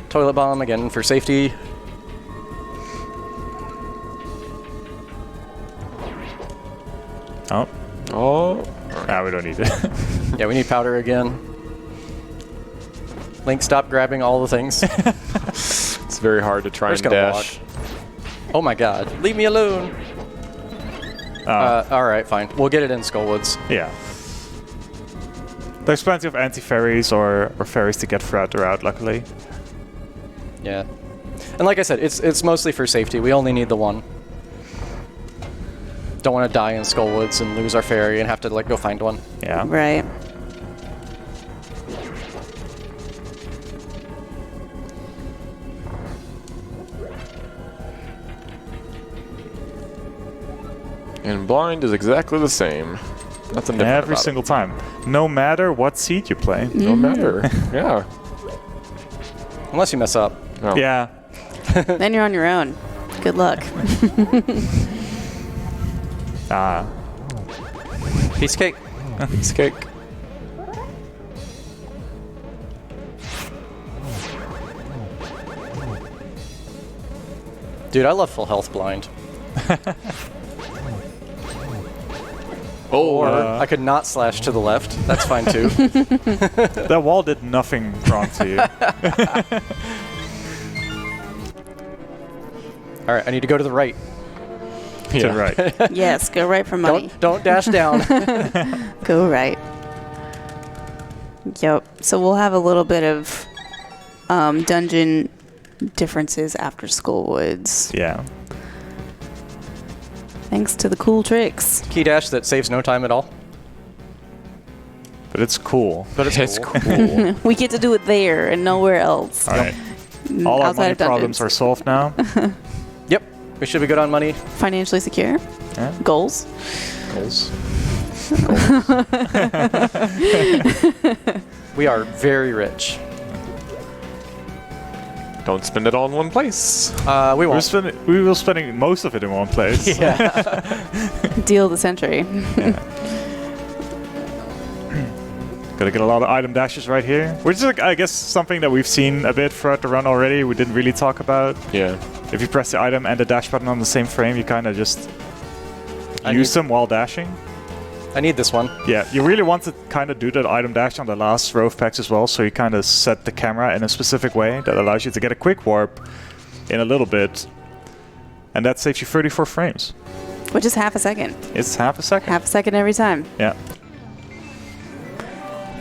A: Toilet bomb again for safety.
B: Oh.
D: Oh.
B: Ah, we don't need it.
A: Yeah, we need powder again. Link, stop grabbing all the things.
D: It's very hard to try
A: We're
D: and
A: just gonna
D: dash.
A: Oh my god, leave me alone.
B: Oh.
A: All right, fine. We'll get it in Skullwoods.
B: Yeah. There's plenty of anti-fairies or fairies to get throughout the route, luckily.
A: Yeah. And like I said, it's mostly for safety. We only need the one. Don't want to die in Skullwoods and lose our fairy and have to like go find one.
B: Yeah.
C: Right.
D: And blind is exactly the same. Nothing different
B: Every
D: about
B: single time. No matter what seed you play.
D: it. No matter. Yeah.
A: Unless you mess up.
D: Oh.
B: Yeah.
C: Then you're on your own. Good luck.
B: Ah.
A: Piece of cake.
D: Piece of cake.
A: Dude, I love full health blind.
D: Oh.
A: Or I could not slash to the left. That's fine too.
B: That wall did nothing wrong to you.
A: All right, I need to go to the right.
B: To the right.
C: Yes, go right for money.
A: Don't dash down.
C: Go right. Yep. So we'll have a little bit of dungeon differences after Skullwoods.
B: Yeah.
C: Thanks to the cool tricks.
A: Key dash that saves no time at all.
B: But it's cool.
A: But it's cool.
D: cool.
C: We get to do it there and nowhere else.
B: All right. All our
C: Outside
B: money
C: of
B: problems
C: dungeons.
B: are solved now.
A: Yep, we should be good on money.
C: Financially secure.
B: Yeah.
C: Goals.
B: Goals.
A: We are very rich.
D: Don't spend it all in one place.
A: We won't.
B: We will spending most of it in one place.
C: Deal of the century.
B: Gotta get a lot of item dashes right here. Which is, I guess, something that we've seen a bit throughout the run already. We didn't really talk about.
D: Yeah.
B: if you press the item and the dash button on the same frame, you kind of just use them while dashing.
A: I need this one.
B: Yeah, you really want to kind of do that item dash on the last row of packs as well, so you kind of set the camera in a specific way that allows you to get a quick warp in a little bit, and that saves you 34 frames.
C: Which is half a second.
B: It's half a second.
C: Half a second every time.
B: Yeah.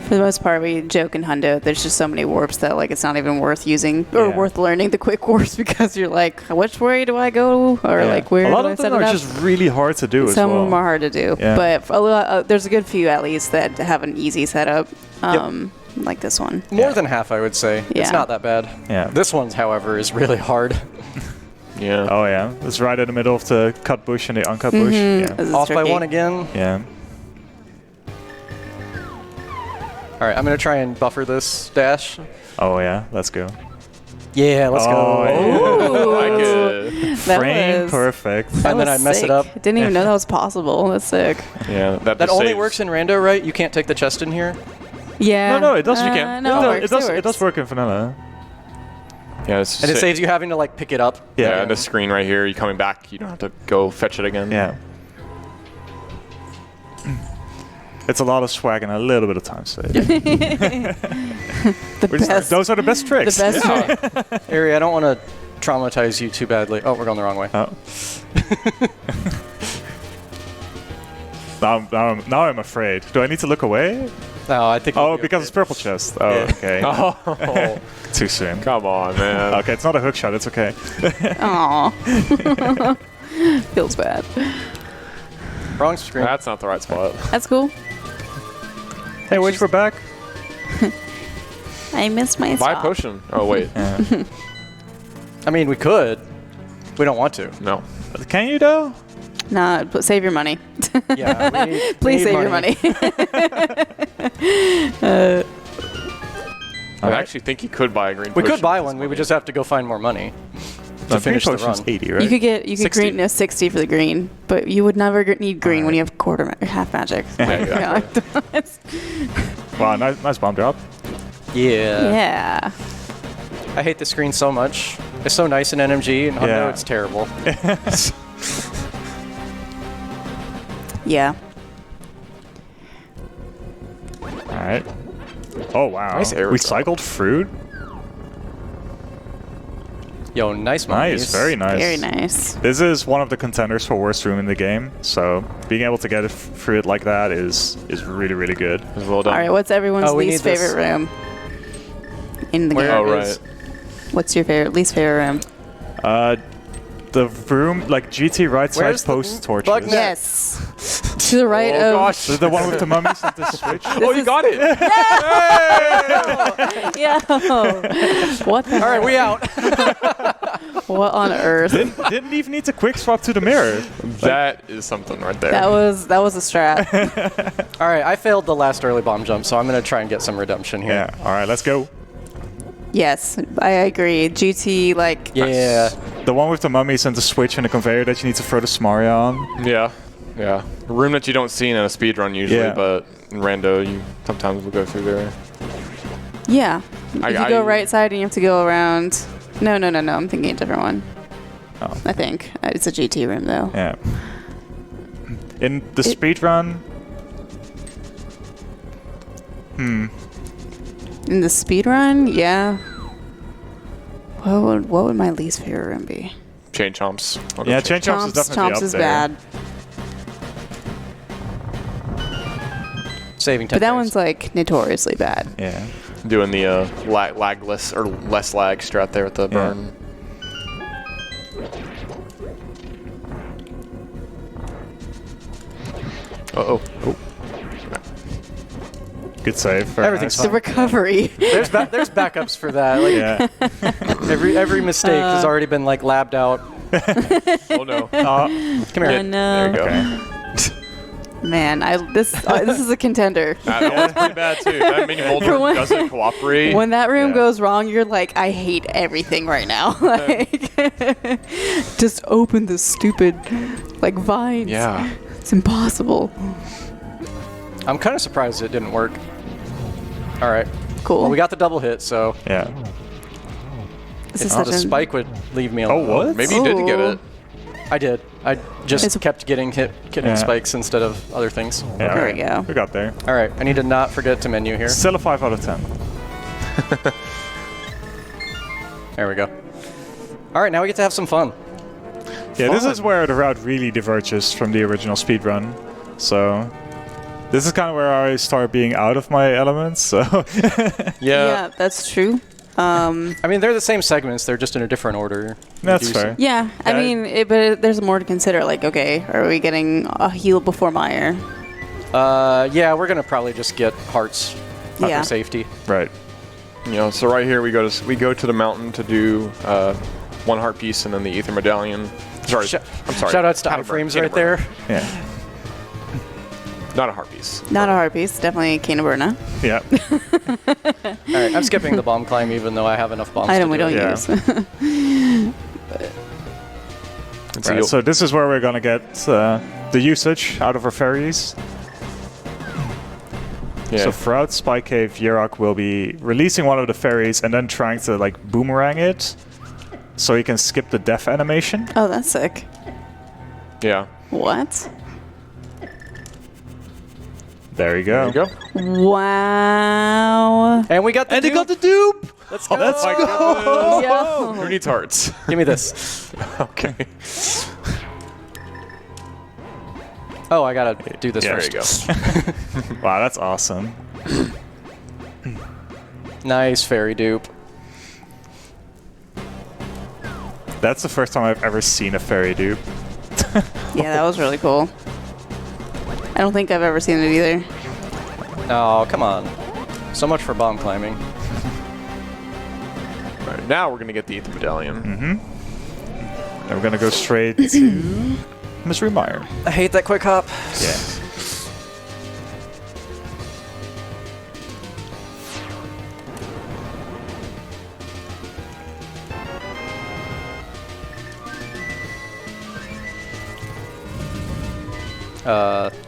C: For the most part, we joke in Hundo, there's just so many warps that like it's not even worth using or worth learning the quick warps because you're like, which way do I go? Or like, where do I set it up?
B: A lot of them are just really hard to do as well.
C: Some of them are hard to do.
B: Yeah.
C: But a lot, there's a good few at least that have an easy setup. Like this one.
A: More than half, I would say.
C: Yeah.
A: It's not that bad.
B: Yeah.
A: This one, however, is really hard.
D: Yeah.
B: Oh yeah, it's right in the middle of the cut bush and the uncut bush. Yeah.
C: This is
A: Off by
C: tricky.
A: one again.
B: Yeah.
A: All right, I'm going to try and buffer this dash.
B: Oh yeah, let's go.
A: Yeah, let's go.
C: Ooh.
D: I like it.
C: That
B: Frame
C: was-
B: perfect.
C: that
A: And then
C: was
A: I mess it
C: sick.
A: up.
C: Didn't even know that was possible. That's sick.
D: Yeah.
A: That only works in Rando, right? You can't take the chest in here?
C: Yeah.
B: No, it does. You
D: can.
C: No,
B: it does work in vanilla.
D: Yeah. It's
A: And it saves you having to like pick it up.
D: Yeah. And the screen right here, you coming back, you don't have to go fetch it again.
B: Yeah. It's a lot of swag and a little bit of time save. Those are the best tricks.
C: The best trick.
A: Ari, I don't want to traumatize you too badly. Oh, we're going the wrong way.
B: Oh. now I'm afraid. Do I need to look away?
A: No, I think.
B: Oh, because it's purple chest. Oh, okay.
D: Oh,
B: Too soon.
D: come on, man.
B: Okay, it's not a hook shot. It's okay.
C: Aw. Feels bad.
A: Wrong screen.
D: That's not the right spot.
C: That's cool.
B: Hey, wait, we're back.
C: I missed my
D: Buy a
C: stop.
D: potion. Oh, wait.
A: I mean, we could. We don't want to.
D: No.
B: Can you though?
C: Nah, but save your money.
A: Yeah, we need,
C: Please
A: we need
C: save your money.
D: I actually think you could buy a green
A: We
D: potion
A: could buy
D: with
A: one.
D: this
A: We would
D: money.
A: just have to go find more money
B: The
A: to finish the
B: potion's
A: run.
B: 80, right?
C: You could
A: 60.
C: green, no, 60 for the green, but you would never need green when you have half magic.
D: Yeah,
B: Wow, nice bomb drop.
A: Yeah.
C: Yeah.
A: I hate the screen so much. It's so nice in NMG, and Hundo,
B: Yeah.
A: it's terrible.
C: Yeah.
B: All right. Oh wow.
D: Nice air
B: Recycled fruit.
A: Yo, nice mummies.
B: Nice, very nice.
C: Very nice.
B: This is one of the contenders for worst room in the game, so being able to get a fruit like that is really, really good.
D: Well done.
C: All right, what's everyone's
A: Oh, we
C: least
A: need this.
C: favorite room in the
A: Where
C: game?
D: Oh,
A: is-
D: right.
C: What's your least favorite room?
B: The room, like GT right
A: Where's
B: side
A: the
B: post torches.
A: bug net?
C: Yes. To the right
D: Oh,
C: of.
D: gosh.
B: The one with the mummies and the switch.
D: Oh, you got it.
C: Yeah. What the?
A: All right, we out.
C: What on earth?
B: Didn't even need to quick swap to the mirror.
D: That is something right there.
C: That was a strat.
A: All right, I failed the last early bomb jump, so I'm going to try and get some redemption here.
B: Yeah. All right, let's go.
C: Yes, I agree. GT like.
A: Yeah.
B: The one with the mummies and the switch and the conveyor that you need to throw the Smaria on.
D: Yeah. Yeah. A room that you don't see in a speedrun usually,
B: Yeah.
D: but in Rando, you sometimes will go through there.
C: Yeah. If you go
D: I-
C: right side and you have to go around. No. I'm thinking a different one.
B: Oh.
C: I think it's a GT room though.
B: Yeah. In the speedrun.
C: In the speed run, yeah. What would my least favorite room be?
D: Chain chomps. I'll go
B: Yeah,
D: chain-
B: chain chomps is definitely
C: Chomps
B: up
C: is
B: there.
C: bad,
A: Saving 10
C: but that
A: frames.
C: one's like notoriously bad.
B: Yeah.
D: Doing the lagless or less lag strat there with the burn. Uh-oh. Oh.
B: Good save. Very
A: Everything's
B: nice.
C: The recovery.
A: There's backups for that. Like,
B: Yeah.
A: every mistake has already been like labbed out.
D: Oh, no.
A: Come here.
C: I know.
D: There you go.
B: Okay.
C: Man, this is a contender.
D: That one's pretty bad, too. That mini boulder
C: For when-
D: doesn't cooperate.
C: When that room
B: Yeah.
C: goes wrong, you're like, I hate everything right now. Like, just open the stupid, like, vines.
D: Yeah.
C: It's impossible.
A: I'm kind of surprised it didn't work. All right.
C: Cool.
A: Well, we got the double hit, so
B: Yeah.
C: This is
A: The
C: such a-
A: spike would leave me alone.
B: what?
D: Maybe you did get
C: Ooh.
D: it.
A: I did. I just
C: It's-
A: kept getting spikes instead of other things.
B: Yeah,
C: There we
B: alright.
C: go.
B: We got there.
A: All right, I need to not forget to menu here.
B: Still a 5 out of 10.
A: There we go. All right, now we get to have some fun.
B: Yeah, this
A: Fun.
B: is where the route really diverges from the original speedrun. So this is kind of where I start being out of my elements. So
C: Yeah, that's true.
A: I mean, they're the same segments. They're just in a different order.
B: that's
A: Reducing.
B: fair.
C: Yeah, I
B: Yeah.
C: mean, but there's more to consider. Like, okay, are we getting a heal before Meyer?
A: Yeah, we're gonna probably just get hearts
C: Yeah.
A: for safety.
B: Right.
D: So right here we go to the mountain to do 1 heart piece and then the ether medallion. Sorry, I'm sorry.
A: Shout outs to
D: Can't burn,
A: iframes
D: can't
A: right
D: burn.
A: there.
B: Yeah.
D: Not a heart piece.
C: Not a hard piece, definitely Canaberna.
B: Yeah.
A: All right, I'm skipping the bomb climb even though I have enough bombs.
C: Item
A: to
C: we
A: do
C: don't
A: it.
B: Yeah.
C: use.
D: And
B: Right, so this is where we're gonna get the usage out of our fairies.
D: yeah.
B: So throughout Spy Cave, Yeroc will be releasing one of the fairies and then trying to like boomerang it, so he can skip the death animation.
C: Oh, that's sick.
D: yeah.
C: What?
B: There you go.
D: There you go.
C: Wow.
A: And we got the dupe.
B: the dupe.
A: Let's go.
B: Let's go.
C: Yo.
D: Who needs hearts?
A: Give me this.
D: Okay.
A: Oh, I gotta do this
B: Yeah,
D: There
A: first.
D: you go.
B: Wow, that's awesome.
A: Nice fairy dupe.
B: That's the first time I've ever seen a fairy dupe.
C: Yeah, that was really cool. I don't think I've ever seen it either.
A: Oh, come on. So much for bomb climbing.
D: Right, now we're gonna get the ether medallion.
B: And we're gonna go straight to Mystery Meyer.
A: I hate that quick hop.
B: Yeah.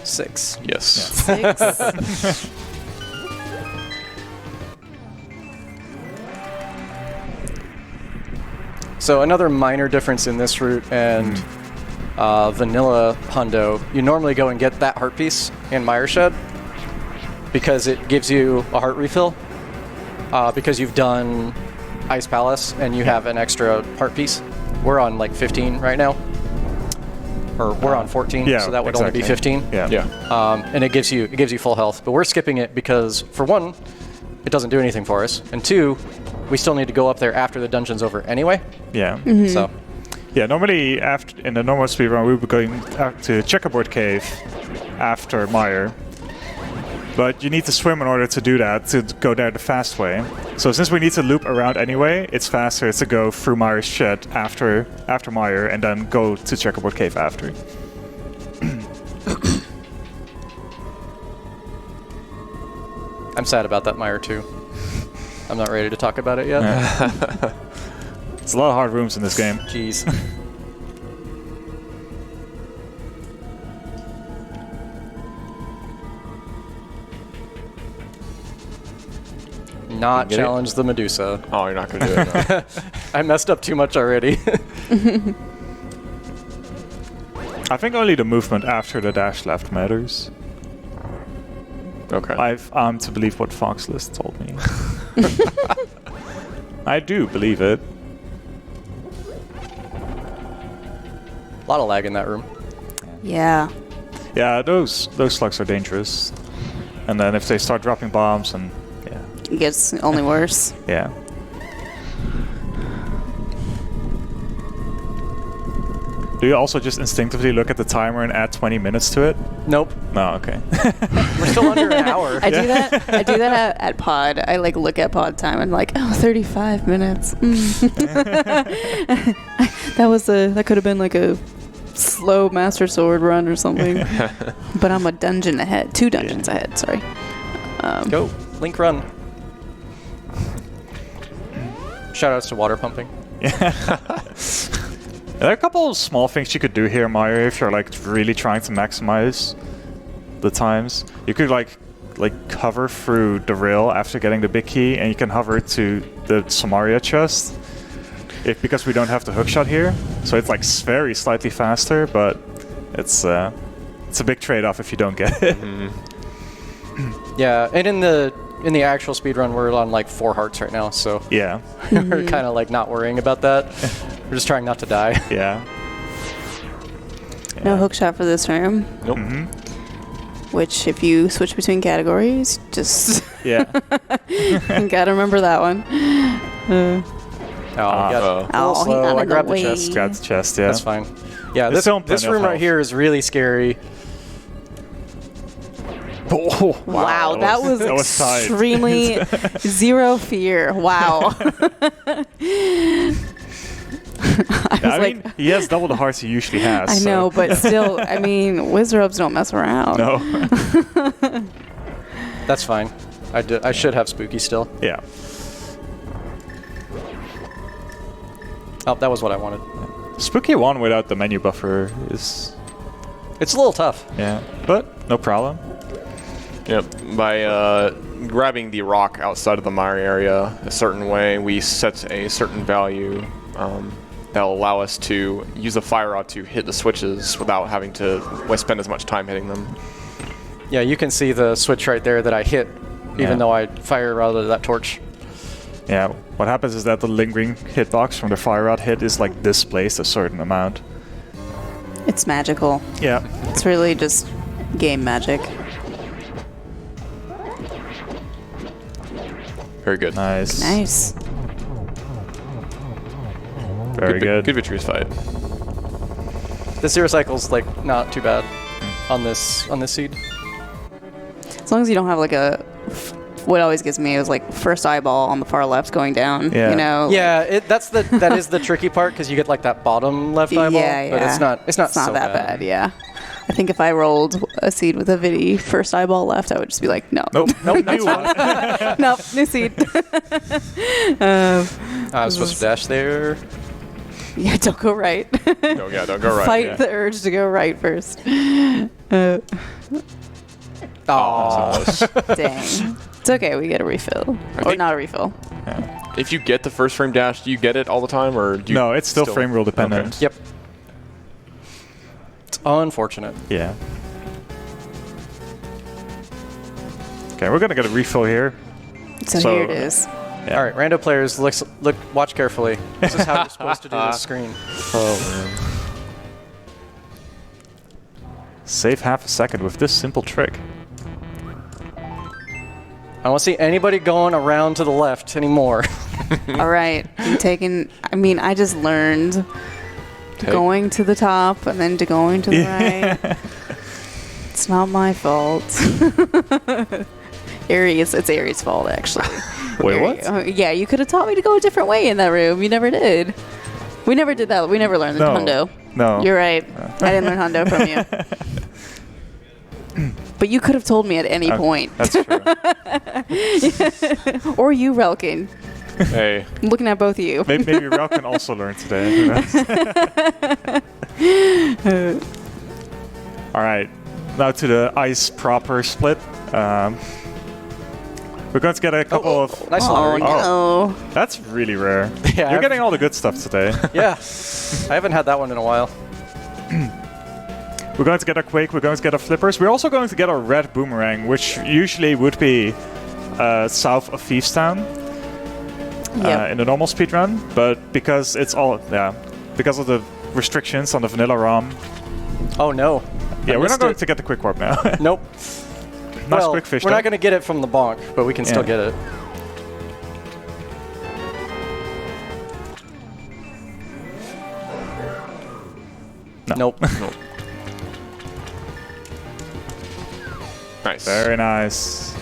A: Six.
D: Yes.
C: Six.
A: So another minor difference in this route and vanilla hundo, you normally go and get that heart piece in Meyer Shed because it gives you a heart refill because you've done Ice Palace and you have an extra heart piece. We're on like 15 right now. Or we're on 14,
B: Yeah,
A: so that would only be
B: exactly.
A: 15.
B: Yeah.
D: Yeah.
A: And it gives you full health, but we're skipping it because for one, it doesn't do anything for us, and two, we still need to go up there after the dungeon's over anyway.
B: Yeah.
A: So
B: Yeah, normally after in the normal speedrun we would be going out to Checkerboard Cave after Meyer. But you need to swim in order to do that, to go there the fast way. So since we need to loop around anyway, it's faster to go through Meyer's shed after Meyer and then go to Checkerboard Cave after.
A: I'm sad about that Meyer too. I'm not ready to talk about it yet.
B: It's a lot of hard rooms in this game.
A: Jeez. Not
D: Get it?
A: challenge the Medusa.
D: Oh, you're not gonna do it. No.
A: I messed up too much already.
B: I think only the movement after the dash left matters.
D: Okay.
B: I've to believe what Foxlist told me. I do believe it.
A: A lot of lag in that room.
C: Yeah.
B: Yeah, those slugs are dangerous. And then if they start dropping bombs and
C: It gets only worse.
B: yeah. Do you also just instinctively look at the timer and add 20 minutes to it?
A: Nope.
B: No, okay.
A: We're still under an hour.
C: I do that. I do that at pod. I like look at pod time and like, oh, 35 minutes. That could have been like a slow Master Sword run or something. But I'm a dungeon ahead. 2 dungeons ahead. Sorry.
A: Go. Link run. Shoutouts to water pumping.
B: There are a couple of small things you could do here, Meyer, if you're like really trying to maximize the times. You could like hover through the rail after getting the big key, and you can hover to the Samaria chest. because we don't have the hook shot here, so it's like very slightly faster, but it's a big trade-off if you don't get it.
A: Yeah, and in the actual speedrun, we're on like 4 hearts right now, so
B: Yeah.
A: we're kind of like not worrying about that. We're just trying not to die.
B: Yeah.
C: No hook shot for this room.
D: Nope.
C: Which, if you switch between categories, just
B: Yeah.
C: gotta remember that one.
A: Oh, he got a little
C: he
A: slow.
C: got
A: I
C: in the
A: grabbed the
C: way.
A: chest.
B: Got the chest, yeah.
A: That's fine. Yeah,
B: There's still
A: this
B: plenty of
A: room right
B: health.
A: here is really scary. Oh,
C: Wow, that was
B: tight.
C: extremely zero fear. Wow.
B: I mean, he has double the hearts he usually has.
C: I
B: so-
C: know, but still, I mean, Wizrubs don't mess around.
B: No.
A: That's fine. I should have Spooky still.
B: Yeah.
A: Oh, that was what I wanted.
B: Spooky 1 without the menu buffer is...
A: It's a little tough.
B: Yeah. But no problem.
D: Yep. By grabbing the rock outside of the mire area a certain way, we set a certain value that'll allow us to use the fire rod to hit the switches without having to spend as much time hitting them.
A: Yeah, you can see the switch right there that I hit,
B: Yeah.
A: even though I fire rather that torch.
B: Yeah. What happens is that the lingering hitbox from the fire rod hit is like displaced a certain amount.
C: It's magical.
B: Yeah.
C: It's really just game magic.
D: Very good.
B: Nice.
C: Nice.
B: Very good.
D: Good Vitreous fight.
A: The Zero Cycle's like not too bad on this seed.
C: As long as you don't have like a... What always gives me is like first eyeball on the far left going down.
B: Yeah.
C: You know?
A: Yeah, that is the tricky part because you get like that bottom left eyeball.
C: Yeah,
A: But it's not so
C: that bad. Yeah. I think if I rolled a seed with a Vidi first eyeball left, I would just be like, no.
B: Nope. Nope. New one.
C: Nope, new seed.
A: I was supposed to dash there.
C: Yeah, don't go right.
D: No, yeah, don't go right.
C: Fight
D: yeah.
C: the urge to go right first.
A: Oh,
C: Dang. It's okay, we get a refill. Or
D: think-
C: not a refill.
D: If you get the first frame dash, do you get it all the time, or do you
B: No, it's still frame rule dependent.
D: Okay.
A: yep. It's unfortunate.
B: Yeah. Okay, we're gonna get a refill here.
C: So,
B: So-
C: here it is.
B: Yeah.
A: All right, rando players, watch carefully. This is how you're supposed to do this screen.
B: Save half a second with this simple trick.
A: I don't see anybody going around to the left anymore.
C: All right. I'm taking... I mean, I just learned going to the top and then to going to the right. It's not my fault. Aries, it's Aries' fault, actually.
B: Wait, what?
C: Yeah, you could have taught me to go a different way in that room. You never did. We never did that. We never learned the hundo.
B: No.
C: You're right. I didn't learn hundo from you. But you could have told me at any point.
B: That's true.
C: Or you, Relkin.
D: Hey,
C: I'm looking at both of you.
B: Maybe Rel can also learn today. Who knows? All right, now to the ice proper split. We're going to get a couple of...
A: Nice
C: Oh,
A: lottery.
C: no.
B: That's really rare.
A: Yeah,
B: You're getting all the good stuff today.
A: Yeah, I haven't had that one in a while.
B: We're going to get a Quake, we're going to get a Flippers. We're also going to get a Red Boomerang, which usually would be south of Thiefstown
C: Yep.
B: in the normal speedrun. But because it's all... Yeah, because of the restrictions on the vanilla ROM.
A: Oh no.
B: Yeah,
A: I
B: we're
A: missed
B: not going
A: it.
B: to get the quick warp now.
A: Nope.
B: Nice
A: Well,
B: quick fish
A: we're
B: though.
A: not going to get it from the bonk, but we can still
B: Yeah.
A: get it.
B: No.
A: Nope.
D: nice.
B: Very nice.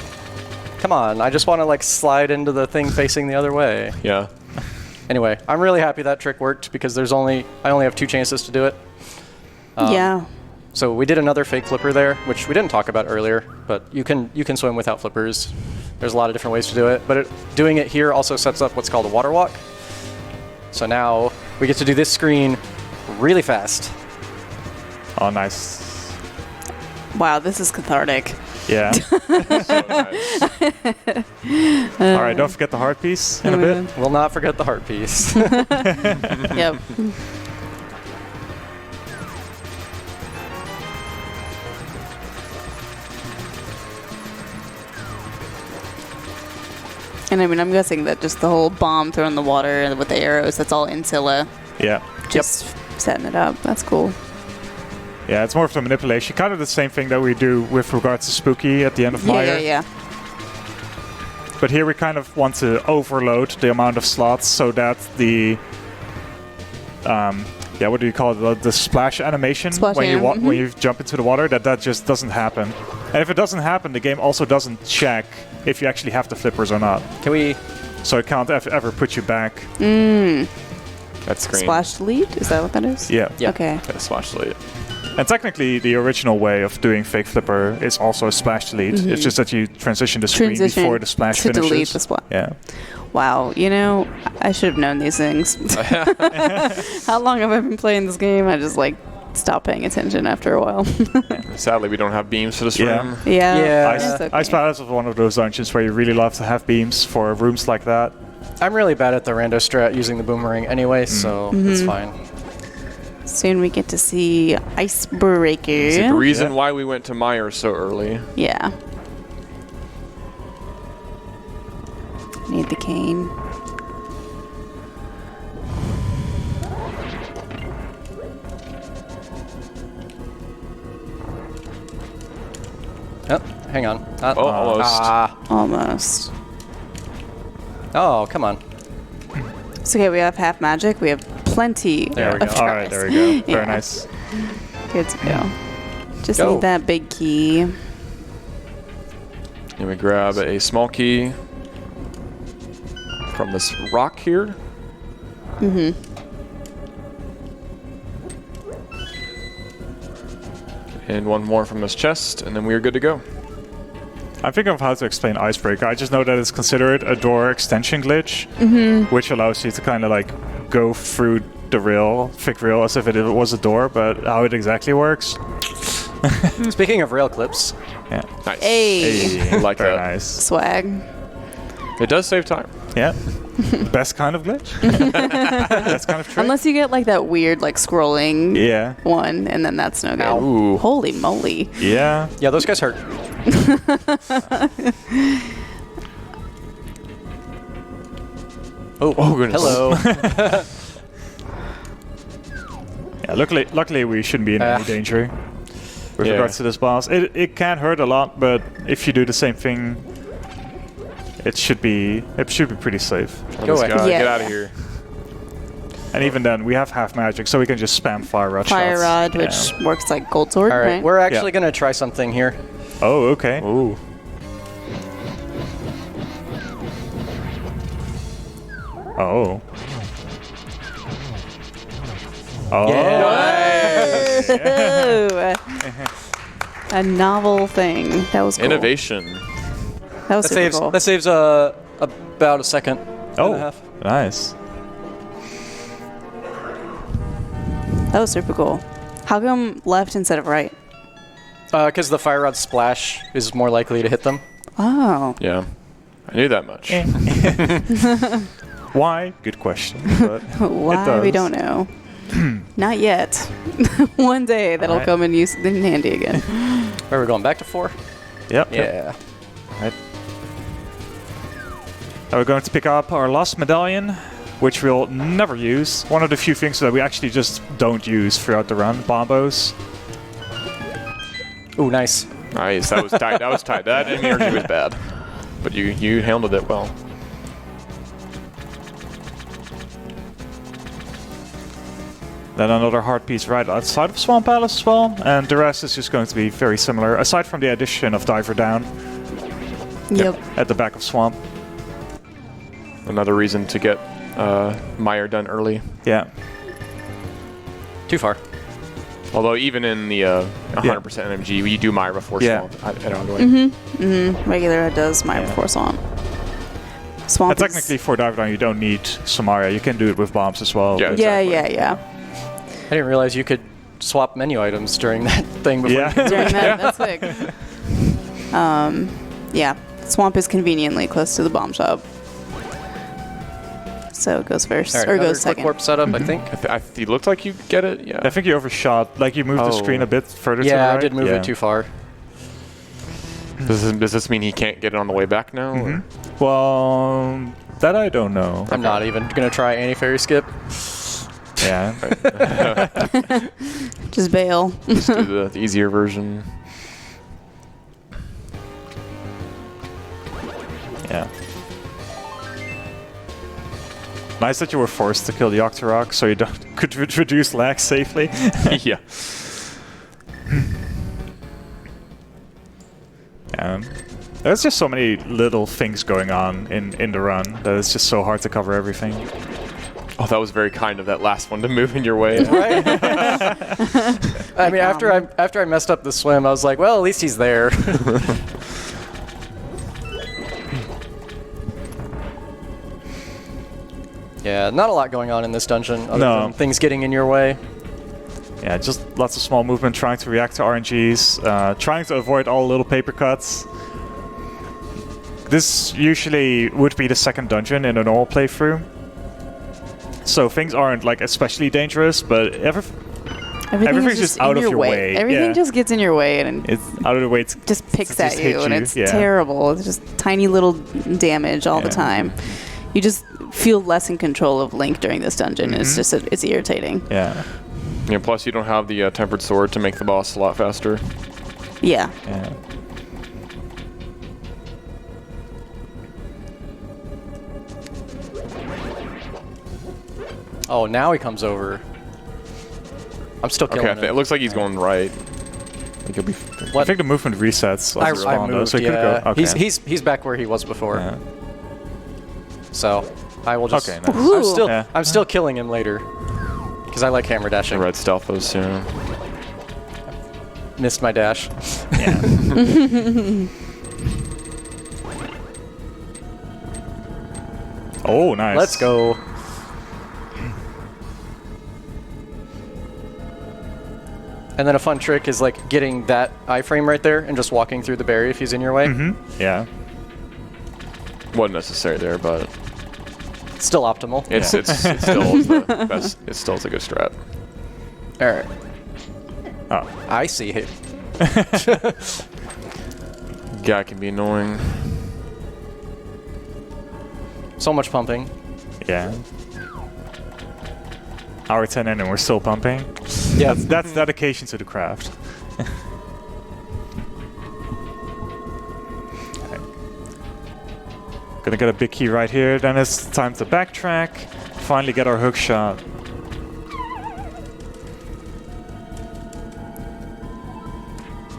A: Come on, I just want to like slide into the thing facing the other way.
D: Yeah.
A: Anyway, I'm really happy that trick worked because I only have 2 chances to do it.
C: Yeah.
A: So we did another fake flipper there, which we didn't talk about earlier, but you can swim without flippers. There's a lot of different ways to do it, but doing it here also sets up what's called a water walk. So now we get to do this screen really fast.
B: Oh, nice.
C: Wow, this is cathartic.
B: Yeah.
D: So nice.
B: All right, don't forget the heart piece in a bit.
A: We'll not forget the heart piece.
C: Yep. And I mean, I'm guessing that just the whole bomb thrown in the water with the arrows, that's all Insilla.
B: Yeah.
C: Just setting it up. That's cool.
B: Yeah, it's more of the manipulation. Kind of the same thing that we do with regards to Spooky at the end of Mire.
C: Yeah.
B: But here we kind of want to overload the amount of slots so that the what do you call it? The splash animation when you jump into the water, that just doesn't happen. And if it doesn't happen, the game also doesn't check if you actually have the flippers or not.
A: Can we?
B: So it can't ever put you back.
D: That's green.
C: Splash delete? Is that what that is?
B: Yeah.
C: Okay.
D: Yeah, splash delete.
B: And technically, the original way of doing fake flipper is also a splash delete. It's just that you transition the screen before the splash
C: to
B: finishes.
C: delete the splash.
B: Yeah.
C: Wow, you know, I should have known these things. How long have I been playing this game? I just like stopped paying attention after a while.
D: Sadly, we don't have beams for this
B: Yeah.
D: room.
A: Yeah.
C: it's okay.
B: Ice Palace is one of those dungeons where you really love to have beams for rooms like that.
A: I'm really bad at the rando strat using the boomerang anyway, so it's fine.
C: Soon we get to see Icebreaker.
D: Is it the reason why we went to Mire so early?
C: Yeah. Need the cane.
A: Oh, hang on.
D: Oh, almost.
C: Almost.
A: Oh, come on.
C: It's okay, we have half magic. We have plenty
A: There we
C: of
A: go.
B: All right, there we go. Very nice.
C: Good to go. Just
A: Go.
C: need that big key.
D: And we grab a small key from this rock here. And one more from this chest, and then we are good to go.
B: I'm thinking of how to explain Icebreaker. I just know that it's considered a door extension glitch, which allows you to kind of like go through the thick rail as if it was a door, but how it exactly works.
A: Speaking of rail clips,
B: Yeah.
D: Nice.
C: Hey.
D: I like
B: Very
D: that.
B: nice.
C: Swag.
D: It does save time.
B: Yeah. Best kind of glitch. Best kind of trick.
C: Unless you get like that weird like scrolling
B: Yeah.
C: one, and then that's no good.
D: Ooh.
C: Holy moly.
B: Yeah.
A: yeah, those guys hurt.
D: Oh goodness.
A: Hello.
B: Yeah. Luckily, we shouldn't be in any danger with regards to this boss. It can hurt a lot, but if you do the same thing, it should be pretty safe.
A: Go away.
C: Yeah.
D: Get out of here.
B: And even then, we have half magic, so we can just spam fire rod
C: Fire
B: shots.
C: rod,
B: Yeah.
C: which works like gold sword,
A: All right,
C: right?
A: we're actually gonna try something here.
B: Oh, okay.
D: Ooh.
B: Oh. Oh.
A: Yeah.
C: A novel thing. That was cool.
D: Innovation.
C: That was
A: That
C: super
A: saves.
C: cool.
A: That saves about a second. and a
B: Oh.
A: half.
B: Nice.
C: That was super cool. How come left instead of right?
A: Because the fire rod splash is more likely to hit them.
C: Oh.
D: Yeah. I knew that much.
B: Why? Good question. But
C: Why? We
B: does.
C: don't know. Not yet. One day that'll
B: Alright.
C: come in use in handy again.
A: Where are we going? Back to 4?
B: Yep.
A: Yeah.
B: Right. Now we're going to pick up our last medallion, which we'll never use. One of the few things that we actually just don't use throughout the run. Bombos.
A: Ooh, nice.
D: Nice. That was tight. That was tight. That enemy energy was bad, but you handled it well.
B: Then another heart piece right outside of Swamp Palace as well. And the rest is just going to be very similar, aside from the addition of Diver Down
C: Yep.
B: at the back of Swamp.
D: Another reason to get Mire done early.
B: Yeah.
A: Too far.
D: Although even in the 100% NMG, you do Mire before
B: Yeah.
D: Swamp. I don't know.
C: Regular does my before swamp. Swamp.
B: And technically for Diver Down you don't need Samaria. You can do it with bombs as well.
D: Yeah.
B: but-
C: Yeah.
A: I didn't realize you could swap menu items during that thing before.
B: Yeah.
C: During that, that's sick. Yeah. swamp is conveniently close to the bomb shop. So it goes first,
A: All right,
C: or
A: another
C: goes
A: quick
C: second.
A: warp setup, I think.
D: It looked like you get it. Yeah.
B: I think you overshot. Like you moved the
D: Oh.
B: screen a bit further to the
A: Yeah,
B: right.
A: I did move it too far.
D: Does this mean he can't get it on the way back now? or-
B: Well, that I don't know.
A: I'm not even gonna try anti-fairy skip.
B: Yeah.
C: Just bail.
D: Just do the easier version.
B: Yeah. Nice that you were forced to kill the Octorok so you could reduce lag safely.
D: Yeah.
B: There's just so many little things going on in the run that it's just so hard to cover everything.
D: Oh, that was very kind of that last one to move in your way.
A: Right? I mean, after I messed up the swim, I was like, well, at least he's there. Yeah, not a lot going on in this dungeon other than things getting in your way.
B: Yeah, just lots of small movement, trying to react to RNGs, trying to avoid all little paper cuts. This usually would be the second dungeon in a normal playthrough. So things aren't like especially dangerous, but everything's just out of your way.
C: Everything
B: Yeah.
C: just gets in your way and
B: It's out of the way. It's
C: just picks
B: just
C: at
B: hit
C: you, and
B: you,
C: it's
B: yeah.
C: terrible. It's just tiny little damage all the
B: Yeah.
C: time. You just feel less in control of Link during this dungeon. It's just it's irritating.
B: Yeah.
D: Yeah, plus you don't have the tempered sword to make the boss a lot faster.
C: Yeah.
B: Yeah.
A: Oh, now he comes over. I'm still killing
D: Okay, it
A: him.
D: looks like he's going right. I think he'll be.
B: I think the movement resets.
A: I
B: spawn, though,
A: moved,
B: so he could
A: yeah.
B: go. Okay.
A: He's back where he was before.
B: Yeah.
A: So I will just.
B: Okay, nice.
C: Ooh.
A: I'm still killing him later because I like hammer dashing.
D: Red stealthos, yeah.
A: Missed my dash.
B: Yeah. Oh, nice.
A: Let's go. And then a fun trick is like getting that iframe right there and just walking through the berry if he's in your way.
B: Yeah.
D: Wasn't necessary there, but
A: Still optimal.
D: it's still the best. It still is a good strat.
A: All right.
B: Oh.
A: I see it.
D: Guy can be annoying.
A: So much pumping.
B: Yeah. Hour 10 in and we're still pumping.
A: Yeah.
B: That's dedication to the craft. Okay. Gonna get a big key right here. Then it's time to backtrack. Finally get our hook shot.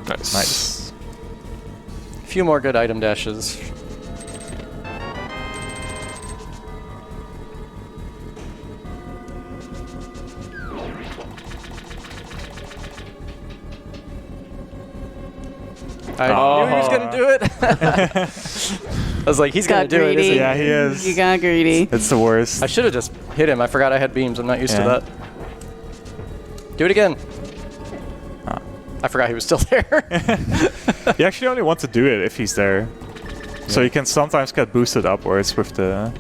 D: Nice.
B: Nice.
A: A few more good item dashes. I knew he was gonna do it. I was like, he's gonna
C: Got
A: do it.
C: greedy.
A: Isn't he?
B: Yeah, he is.
C: You got greedy.
B: It's the worst.
A: I should have just hit him. I forgot I had beams. I'm not used
B: Yeah.
A: to that. Do it again.
B: Ah.
A: I forgot he was still there.
B: You actually only want to do it if he's there. So you can sometimes get boosted upwards with the...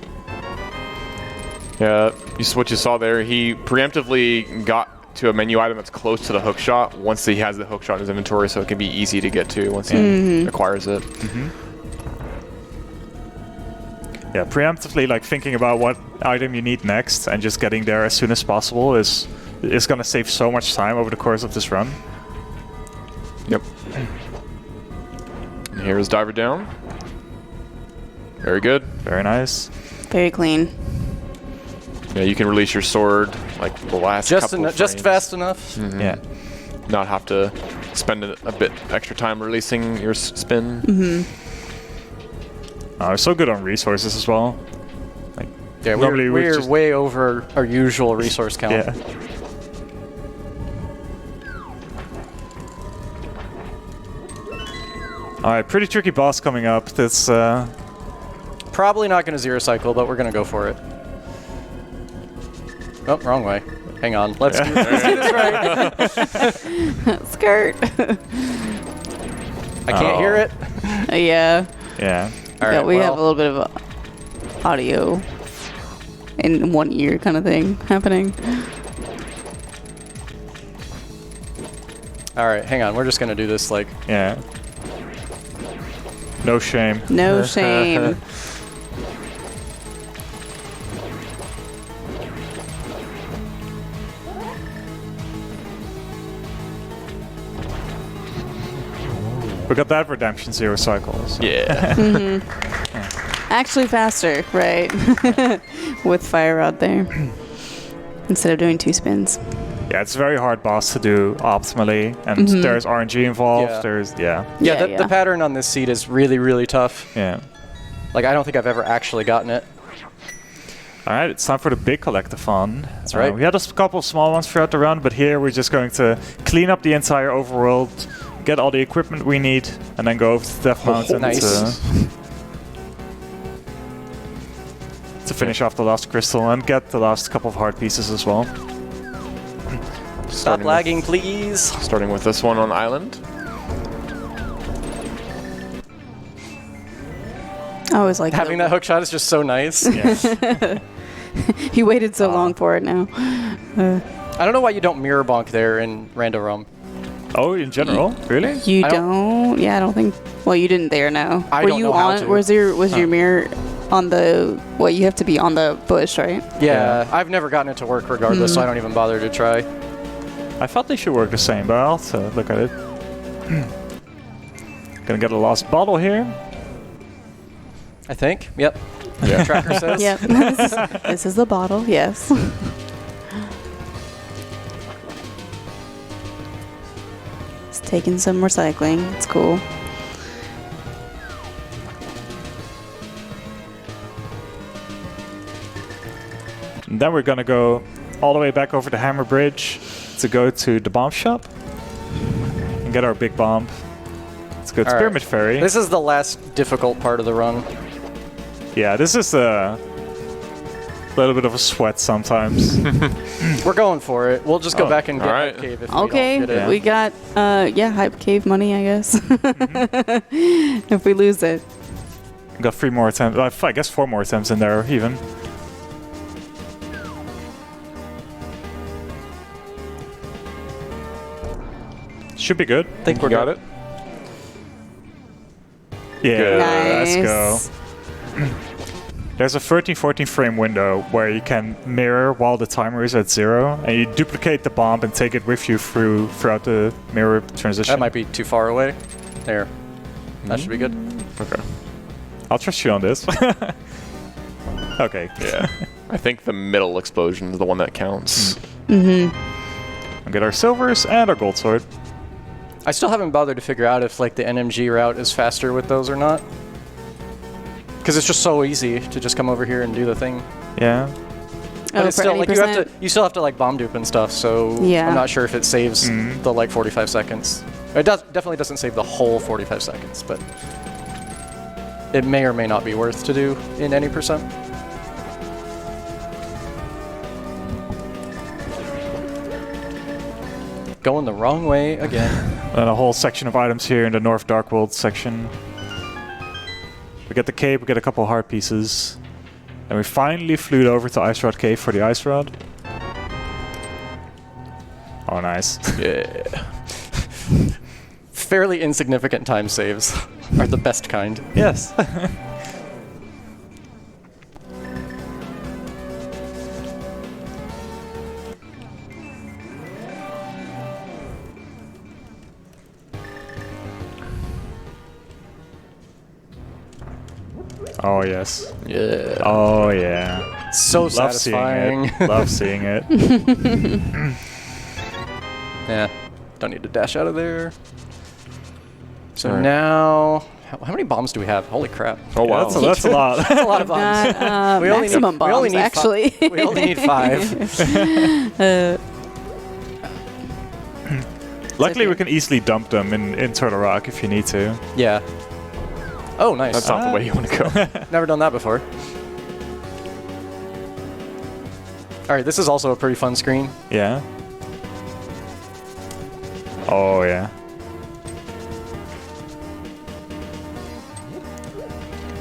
D: Yeah, what you saw there, he preemptively got to a menu item that's close to the hook shot once he has the hook shot in his inventory, so it can be easy to get to once he acquires it.
B: Yeah, preemptively, like thinking about what item you need next and just getting there as soon as possible is going to save so much time over the course of this run.
D: Yep. And here is Diver down. Very good.
B: Very nice.
C: Very clean.
D: Yeah, you can release your sword like the last couple of
A: just
D: frames.
A: fast enough.
B: Yeah.
D: Not have to spend a bit extra time releasing your spin.
B: We're so good on resources as well. Like,
A: Yeah,
B: normally we
A: we're
B: just-
A: way over our usual resource count.
B: Yeah. Alright, pretty tricky boss coming up. That's
A: Probably not gonna zero cycle, but we're gonna go for it. Oh, wrong way. Hang on. Let's do this right.
C: Skirt.
A: I can't hear it.
C: Yeah.
B: yeah.
A: All
C: Yeah,
A: right,
C: we
A: well,
C: have a little bit of audio in one ear kind of thing happening.
A: all right, hang on. We're just gonna do this like.
B: Yeah. No shame.
C: No shame.
B: We got that redemption 0 cycles.
D: Yeah.
C: Actually faster, right? With Fire Rod there. Instead of doing 2 spins.
B: Yeah, it's a very hard boss to do optimally, and there's RNG involved.
A: Yeah.
B: There's
A: Yeah,
C: Yeah,
A: the pattern on this seed is really, really tough.
B: yeah.
A: Like, I don't think I've ever actually gotten it.
B: All right, it's time for the big collectathon. That's
A: right.
B: We had a couple of small ones throughout the run, but here we're just going to clean up the entire overworld, get all the equipment we need, and then go over to Death Mountain
A: nice.
B: to finish off the last crystal and get the last couple of heart pieces as well.
A: Stop lagging, please.
D: Starting with this one on the island.
C: I always like
A: Having that hook shot is just so nice.
B: Yeah.
C: He waited so long for it now.
A: I don't know why you don't mirror bonk there in Rando Rum.
B: Oh, in general? Really?
C: You
A: I
C: don't? Yeah, I don't think. Well, you didn't there now.
A: I
C: Were
A: don't
C: you
A: know how
C: on?
A: to.
C: Was your mirror on the? Well, you have to be on the bush, right?
A: Yeah, I've never gotten it to work regardless, so I don't even bother to try.
B: I thought they should work the same, but I'll have to look at it. Gonna get a last bottle here.
A: I think. Yep.
D: Yeah.
A: Tracker says.
C: Yep. This is the bottle. Yes. It's taking some recycling. It's cool.
B: And then we're gonna go all the way back over the Hammer Bridge to go to the bomb shop and get our big bomb. Let's go to
A: All right.
B: Pyramid Ferry.
A: This is the last difficult part of the run.
B: Yeah, this is a little bit of a sweat sometimes.
A: We're going for it. We'll just go
B: Oh,
A: back and get
D: all right.
A: that cave if
C: Okay,
A: we don't get it.
C: we got hype cave money, I guess. If we lose it.
B: Got 3 more attempts. I guess 4 more attempts in there even. Should be good.
A: I think we
D: Got it?
B: Yeah,
D: Good.
B: let's go.
C: Nice.
B: There's a 13-14 frame window where you can mirror while the timer is at 0, and you duplicate the bomb and take it with you throughout the mirror transition.
A: That might be too far away. There. That should be good.
D: Okay.
B: I'll trust you on this. Okay.
D: Yeah. I think the middle explosion is the one that counts.
B: We'll get our silvers and our gold sword.
A: I still haven't bothered to figure out if like the NMG route is faster with those or not. Because it's just so easy to just come over here and do the thing.
B: Yeah.
A: But it's
C: for
A: still
C: any
A: like
C: percent?
A: you still have to like bomb dupe and stuff. So
C: Yeah.
A: I'm not sure if it saves the like 45 seconds. It definitely doesn't save the whole 45 seconds, but it may or may not be worth to do in any percent. Going the wrong way again.
B: And a whole section of items here in the North Dark World section. We get the cape, we get a couple of heart pieces. And we finally flew over to Ice Rod Cave for the Ice Rod. Oh, nice.
D: Yeah.
A: Fairly insignificant time saves are the best kind.
B: Yes. Oh, yes.
D: Yeah.
B: Oh, yeah.
A: So
B: Love
A: satisfying.
B: seeing it. Love seeing it.
A: Yeah, don't need to dash out of there. So
D: Alright.
A: now, how many bombs do we have? Holy crap!
D: Oh, wow.
B: That's a lot.
A: That's a lot of bombs.
C: Not
A: We only need-
C: maximum
A: we only
C: bombs,
A: need
C: actually.
A: We only need 5.
B: Luckily, we can easily dump them in Turtle Rock if you need to.
A: Yeah. Oh, nice.
D: That's not the way you want to go.
A: Never done that before. All right, this is also a pretty fun screen.
B: Yeah. Oh, yeah.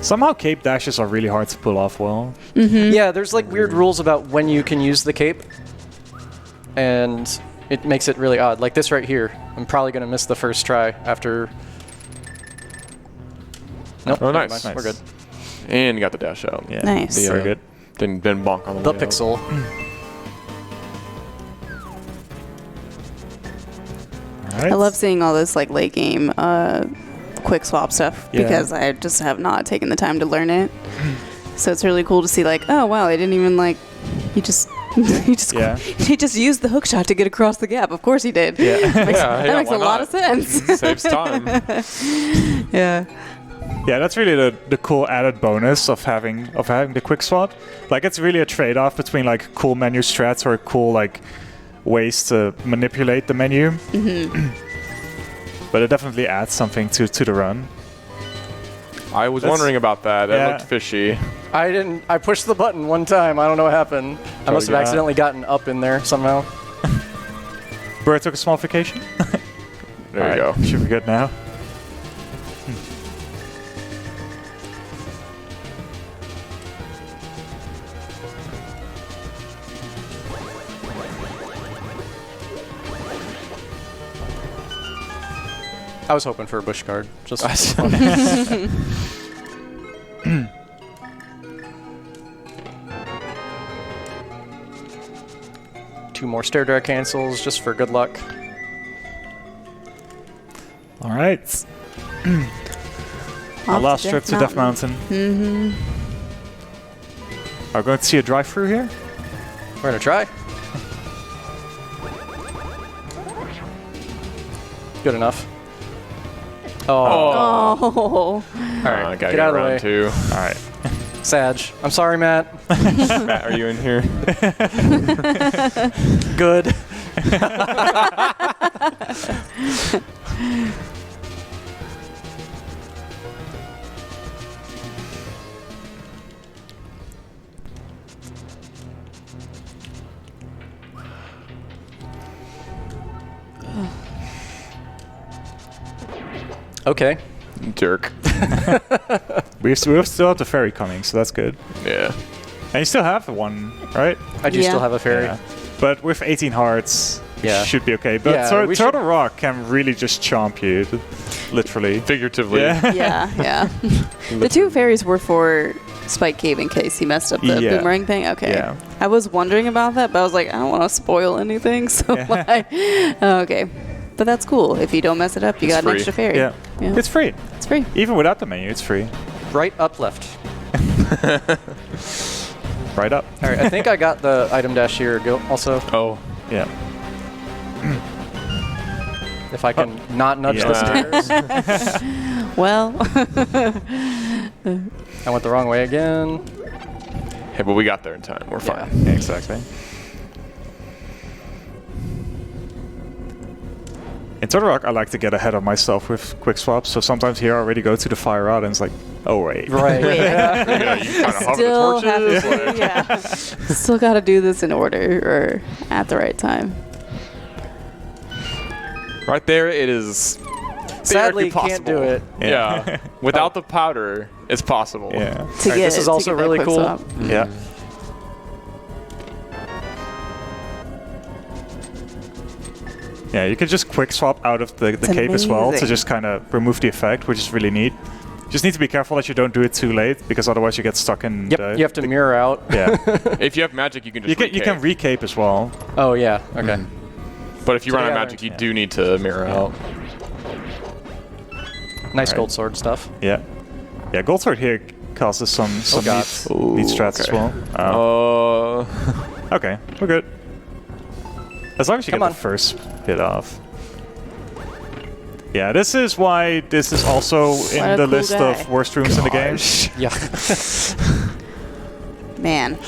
B: Somehow cape dashes are really hard to pull off well.
A: Yeah, there's like weird rules about when you can use the cape, and it makes it really odd. Like this right here, I'm probably gonna miss the first try after. Nope.
D: Oh,
A: never
D: nice.
A: mind. We're good.
D: And you got the dash out.
B: Yeah.
C: Nice.
B: Very good.
D: Then bonk on the
A: The
D: way out.
A: pixel.
B: Alright.
C: I love seeing all this like late game quick swap stuff
B: Yeah.
C: because I just have not taken the time to learn it. So it's really cool to see like, oh wow, they didn't even like he just
B: Yeah.
C: he just used the hook shot to get across the gap. Of course he did.
B: Yeah.
C: That makes
D: why
C: a lot
D: not?
C: of sense.
D: Saves time.
C: Yeah.
B: Yeah, that's really the cool added bonus of having the quick swap. Like it's really a trade-off between like cool menu strats or cool like ways to manipulate the menu. But it definitely adds something to the run.
D: I was
B: That's-
D: wondering about that. It
B: yeah.
D: looked fishy.
A: I pushed the button one time. I don't know what happened. I must have
B: yeah.
A: accidentally gotten up in there somehow.
B: Bird took a small vacation.
D: There you go.
B: Should be good now.
A: I was hoping for a bush guard. Just two more stair drag cancels just for good luck.
B: All right. Our last trip to Death Mountain. Are we going to see a drive-through here?
A: We're gonna try. Good enough. Oh,
C: Oh.
A: all right.
D: I gotta
A: Get
D: get
A: out of the
D: around
A: way.
D: too.
B: All right.
A: Sag. I'm sorry, Matt.
D: Matt, are you in here?
A: Good. Okay.
D: Jerk.
B: We still have the ferry coming, so that's good.
D: Yeah.
B: And you still have one, right?
A: I do
C: Yeah.
A: still have a ferry.
B: Yeah. But with 18 hearts,
A: Yeah.
B: should be okay. But
A: Yeah, we
B: Turtle Rock can really just chomp you, literally.
D: Figuratively.
B: Yeah.
C: Yeah. The two fairies were for Spike Cave in case he messed up the
B: Yeah.
C: boomerang thing. Okay.
B: Yeah.
C: I was wondering about that, but I was like, I don't want to spoil anything. So
B: Yeah.
C: like, okay. But that's cool. If you don't mess it up, you
D: It's
C: got an
D: free.
C: extra fairy.
B: Yeah. It's free.
C: It's free.
B: Even without the menu, it's free.
A: Right, up, left.
B: Right up.
A: All right. I think I got the item dash here also.
D: Oh.
B: Yeah.
A: If I can not nudge
B: Yeah.
A: the stairs.
C: Well,
A: I went the wrong way again.
D: Hey, but we got there in time. We're
A: Yeah.
D: fine.
B: Exactly. In Turtle Rock, I like to get ahead of myself with quick swaps. So sometimes here I already go to the fire rod and it's like, oh wait.
A: Right.
C: wait.
D: Yeah, you kind of hover the
C: Still have
D: torches.
C: to,
D: like-
C: yeah. Still got to do this in order or at the right time.
D: Right there, it is.
A: Sadly,
D: theoretically
A: can't do
D: possible.
A: it.
D: Yeah. Without the powder, it's possible.
B: Yeah.
C: To
A: Alright,
C: get
A: this
C: it,
A: is
C: to
A: also
C: get that
A: really
C: quick
A: cool.
C: swap.
B: Yeah. Yeah, you can just quick swap out of the
C: It's
B: cape as well to
C: amazing.
B: just kind of remove the effect, which is really neat. Just need to be careful that you don't do it too late, because otherwise you get stuck in
A: Yep.
B: the...
A: You have to mirror out.
B: Yeah.
D: If you have magic, you can just
B: you can recape as well.
A: Oh yeah. Okay.
D: But if you run out of
A: Together.
D: magic, you do need to mirror out.
A: Nice
B: Alright.
A: gold sword stuff.
B: Yeah. Yeah, Gold Sword here causes some
A: God.
B: neat strats as
D: okay.
B: well. Okay, we're good. As long as you
A: Come
B: get
A: on.
B: the first bit off. Yeah, this is why this is also
C: What
B: in
C: a
B: the
C: cool
B: list
C: guy.
B: of worst rooms in the game.
A: Yeah.
C: Man.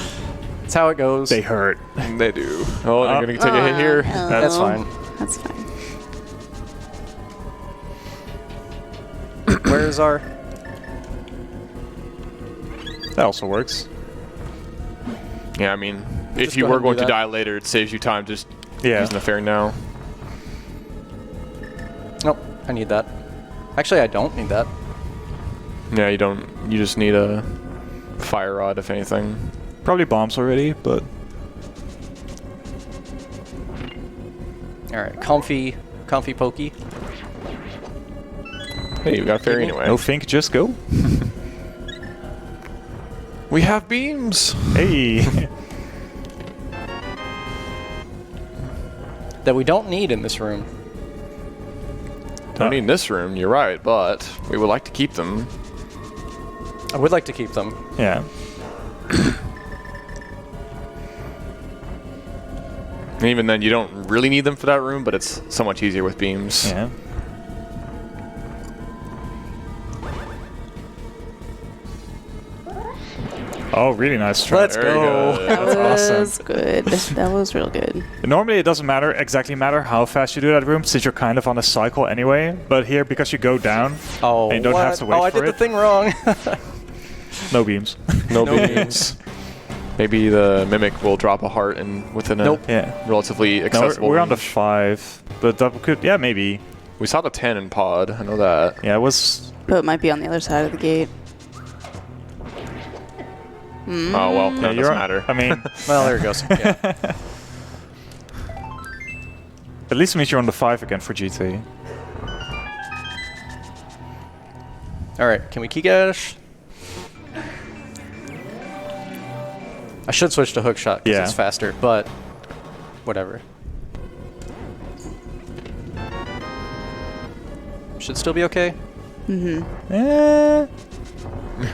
A: That's how it goes.
B: They hurt.
D: They do. Oh, they're going to take a hit here.
A: That's fine.
C: That's fine.
A: Where's our?
B: That also works.
D: Yeah, I mean, if
A: Just
D: you
A: go
D: were
A: ahead and
D: going
A: do
D: to
A: that.
D: die later, it saves you time just
B: Yeah.
D: using the fairy now.
A: Nope. I need that. Actually, I don't need that.
D: Yeah, you don't. You just need a fire rod, if anything.
B: Probably bombs already, but
A: All right, comfy pokey.
D: Hey, you got a fairy anyway.
B: no think, just go.
D: We have beams.
B: Hey.
A: That we don't need in this room.
D: Don't need in this room. You're right, but we would like to keep them.
A: I would like to keep them.
B: Yeah.
D: And even then, you don't really need them for that room, but it's so much easier with beams.
B: Yeah. Oh, really nice try.
A: Let's
D: Very
A: go.
D: good.
C: That
B: That's
C: was
B: awesome.
C: good. That was real good.
B: Normally, it doesn't exactly matter how fast you do that room, since you're kind of on a cycle anyway. But here, because you go down,
A: Oh,
B: and you don't
A: what?
B: have to wait
A: Oh, I
B: for
A: did
B: it.
A: the thing wrong.
B: No beams.
D: No beams. Maybe the mimic will drop a heart within
A: Nope.
D: a
B: Yeah.
D: relatively
B: No,
D: accessible
B: we're on the
D: range.
B: 5, but that could, yeah, maybe.
D: We saw the 10 in pod. I know that.
B: Yeah, it was.
C: But it might be on the other side of the gate.
D: Oh well, no,
B: Yeah,
D: it
B: you're.
D: doesn't matter.
B: I mean,
A: Well, there it goes. Yeah.
B: at least it means you're on the 5 again for GT.
A: All right, can we key gash? I should switch to hook shot because
B: Yeah.
A: it's faster, but whatever. Should still be okay.
B: Eh.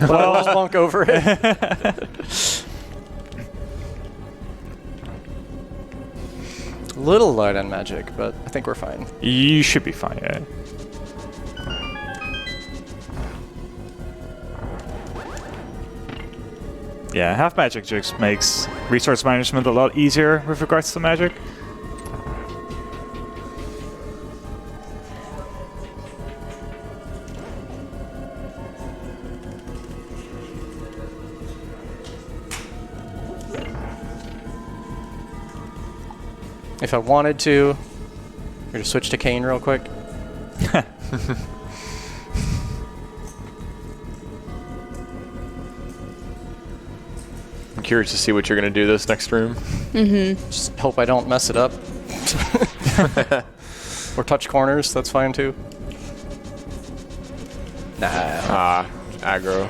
A: But I'll just bonk over it. Little light on magic, but I think we're fine.
B: You should be fine, yeah. Yeah, half magic just makes resource management a lot easier with regards to magic.
A: If I wanted to, we just switch to Kane real quick.
D: I'm curious to see what you're going to do this next room.
A: Just hope I don't mess it up. Or touch corners, that's fine too. Nah.
D: Ah, aggro.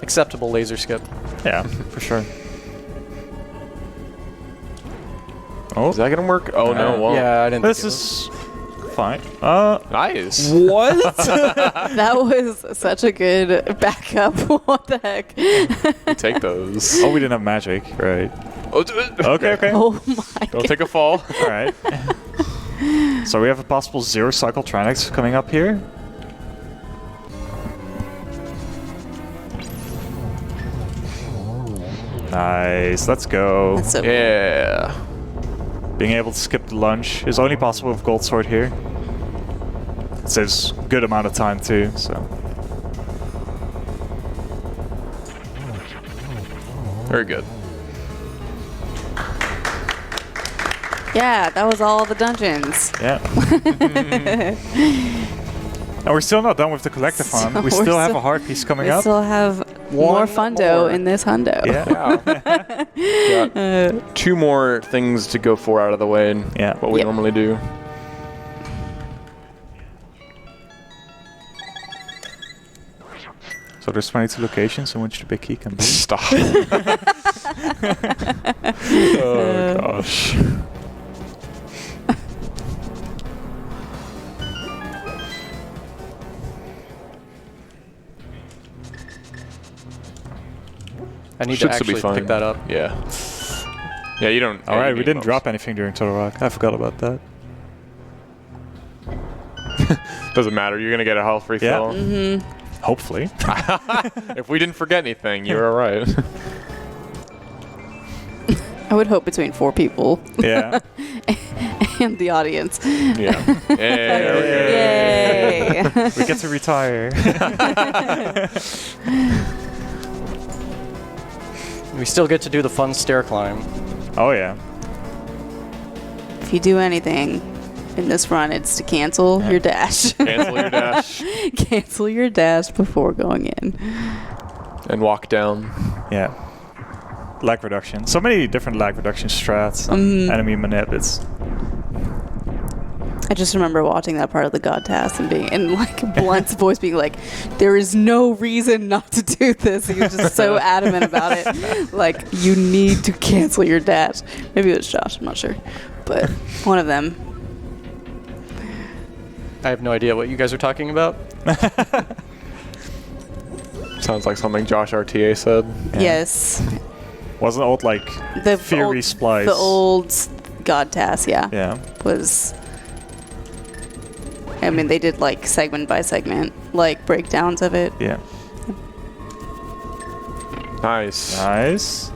A: Acceptable laser skip.
B: Yeah, for sure. Oh,
D: Is that going to work? Oh, no, it won't.
A: Yeah, I didn't
B: this
A: think
B: is fine.
D: Nice.
B: What?
C: That was such a good backup. What the heck?
D: You take those.
B: Oh, we didn't have magic, right?
D: Oh,
B: Okay, okay.
C: Oh my
D: Don't take a fall.
B: All right. So we have a possible 0 cycle Trinex coming up here. Nice, let's go.
C: That's so
D: Yeah.
B: Being able to skip the lunge is only possible with Gold Sword here. It saves good amount of time too, so.
D: Very good.
C: Yeah, that was all the dungeons.
B: Yeah. And we're still not done with the collectathon.
C: So
B: we
C: we're
B: still have
C: still-
B: a hard piece coming
C: We
B: up.
C: still have more
A: One
C: fundo
A: more.
C: in this hundo.
B: Yeah.
D: Got 2 more things to go for out of the way and
B: Yeah.
D: what we
C: Yep.
D: normally do.
B: So there's 22 locations in which the big key can be.
D: Stop. Oh, gosh.
A: I need
D: Should
A: to
D: still be
A: actually
D: fine.
A: pick that up.
D: Yeah. Yeah, you don't.
B: All right,
D: you
B: we
D: need
B: didn't
D: most.
B: drop anything during Total Rock. I forgot about that.
D: Doesn't matter. You're gonna get a health refill.
B: Hopefully.
D: If we didn't forget anything, you're all right.
C: I would hope between 4 people
B: Yeah.
C: and the audience.
D: Yeah.
C: Yay!
B: We get to retire.
A: We still get to do the fun stair climb.
B: Oh yeah.
C: if you do anything in this run, it's to cancel your dash.
D: Cancel your dash
C: Cancel your dash before going in.
D: and walk down.
B: Yeah. Lag reduction. So many different lag reduction strats and enemy manip. It's
C: I just remember watching that part of the God task and like Blunt's voice being like, "There is no reason not to do this." He was just so adamant about it. Like, you need to cancel your dash. Maybe it was Josh. I'm not sure, but one of them.
A: I have no idea what you guys are talking about.
D: Sounds like something Josh RTA said.
B: Yeah.
C: Yes,
B: wasn't old like
C: the
B: Fury
C: old,
B: Splice.
C: The old God task,
B: Yeah.
C: was. I mean, they did like segment by segment, like breakdowns of it.
B: Yeah.
D: Nice.
B: Nice.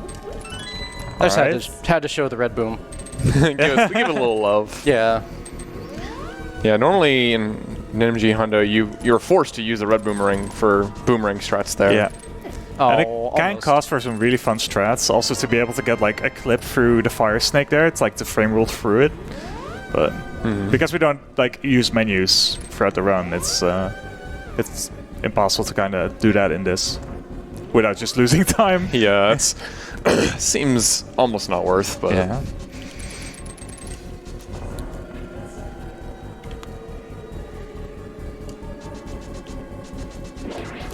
A: I just
B: Alright.
A: had to show the red boom.
D: we give it a little love.
A: Yeah.
D: Yeah, normally in NMG Hundo, you're forced to use the red boomerang for boomerang strats there.
B: Yeah.
A: Oh,
B: And it can
A: almost.
B: cost for some really fun strats. Also to be able to get like a clip through the fire snake there. It's like the frame rule through it. But because we don't like use menus throughout the run, it's impossible to kind of do that in this without just losing time.
D: Yeah, it's seems almost not worth, but
B: Yeah.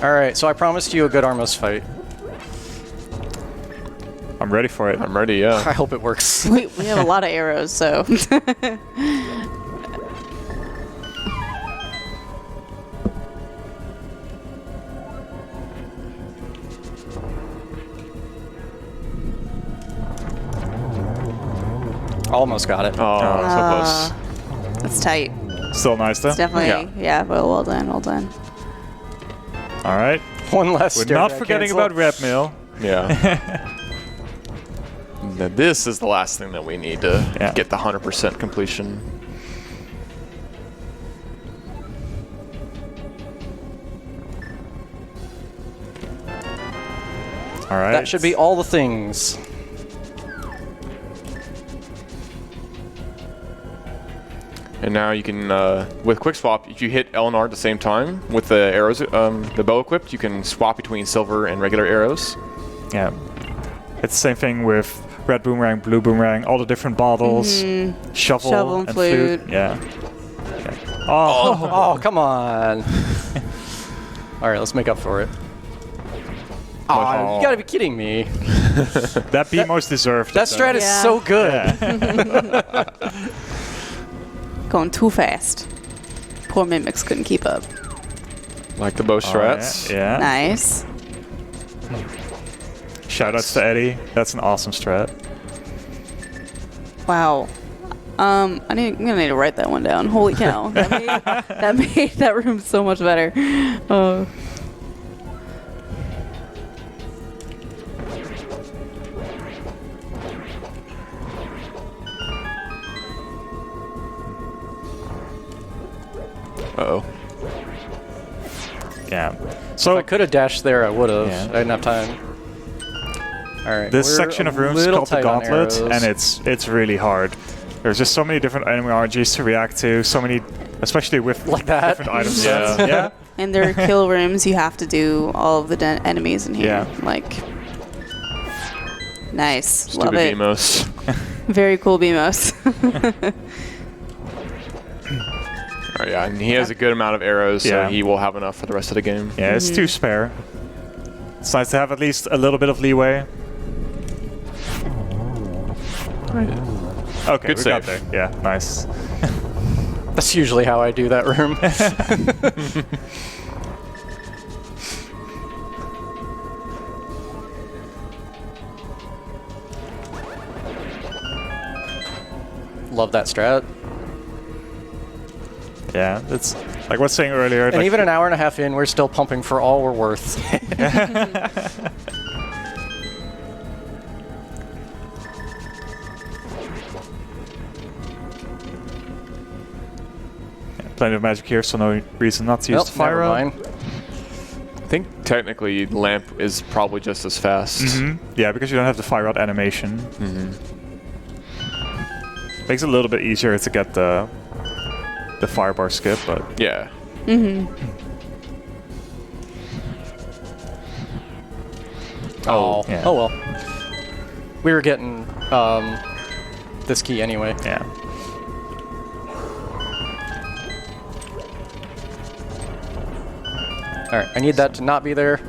A: All right, so I promised you a good Armos fight.
B: I'm ready for it.
D: I'm ready, yeah.
A: I hope it works.
C: We have a lot of arrows, so.
A: Almost got it.
D: Oh, so close.
C: That's tight.
B: Still nice though.
C: It's definitely, yeah, well done, well done.
B: All right.
A: One less.
B: We're
A: stair
B: not
A: drag
B: forgetting
A: cancel.
B: about Red Mill.
D: Yeah. Now this is the last thing that we need to
B: Yeah.
D: get the 100% completion.
B: All right.
A: That should be all the things.
D: And now you can, with quick swap, if you hit L and R at the same time with the arrows, the bow equipped, you can swap between silver and regular arrows.
B: Yeah. It's the same thing with red boomerang, blue boomerang, all the different bottles, shovel
C: and
B: and
C: flute.
B: flute. Yeah. Oh.
A: Oh, come on. All right, let's make up for it. Oh, you gotta be kidding me.
B: That BMO's deserved.
A: That strat is so good.
B: Yeah.
C: Going too fast. Poor Mimics couldn't keep up.
D: Like the bow strats.
B: Yeah.
C: Nice.
B: Shoutouts to Eddie. That's an awesome strat.
C: Wow. I'm gonna need to write that one down. Holy cow. That made that room so much better.
D: Uh-oh.
B: Yeah.
A: If
B: So
A: I could have dashed there, I would have.
B: Yeah.
A: I didn't have time. All right.
B: this
A: we're
B: section
A: a
B: of rooms is
A: little
B: called the
A: tight on
B: Gauntlet,
A: arrows.
B: and it's really hard. There's just so many different enemy RNGs to react to. So many, especially with
A: Like that?
B: different item
D: Yeah.
B: sets. Yeah.
C: And there are kill rooms. You have to do all of the enemies in here.
B: Yeah.
C: Like, nice.
D: Stupid
C: Love it.
D: BMOs.
C: Very cool BMOs.
D: Oh, yeah, and he has a good amount of arrows, so
B: Yeah.
D: he will have enough for the rest of the game.
B: Yeah, it's too spare. It's nice to have at least a little bit of leeway. Okay,
D: Good
B: we got
D: save.
B: there. Yeah, nice.
A: That's usually how I do that room. Love that strat.
B: Yeah, it's like I was saying earlier.
A: And
B: like,
A: even an hour and a half in, we're still pumping for all we're worth.
B: plenty of magic here, so no reason not to use the fire
A: never
B: rod.
A: mind.
D: I think technically lamp is probably just as fast.
B: Yeah, because you don't have the fire rod animation. Makes it a little bit easier to get the firebar skip, but
D: Yeah.
A: Oh,
B: yeah.
A: oh well. We were getting this key anyway.
B: yeah.
A: All right, I need that to not be there.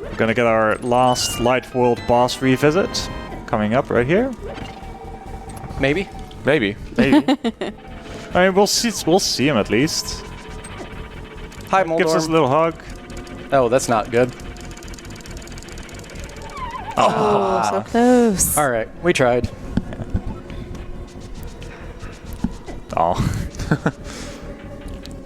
B: We're gonna get our last Light World boss revisit coming up right here.
A: Maybe.
D: Maybe.
B: Maybe. I mean, we'll see him at least.
A: Hi,
B: Gives us a
A: Moldorm.
B: little hug.
A: Oh, that's not good.
C: Oh, so close.
A: All right, we tried.
B: Oh.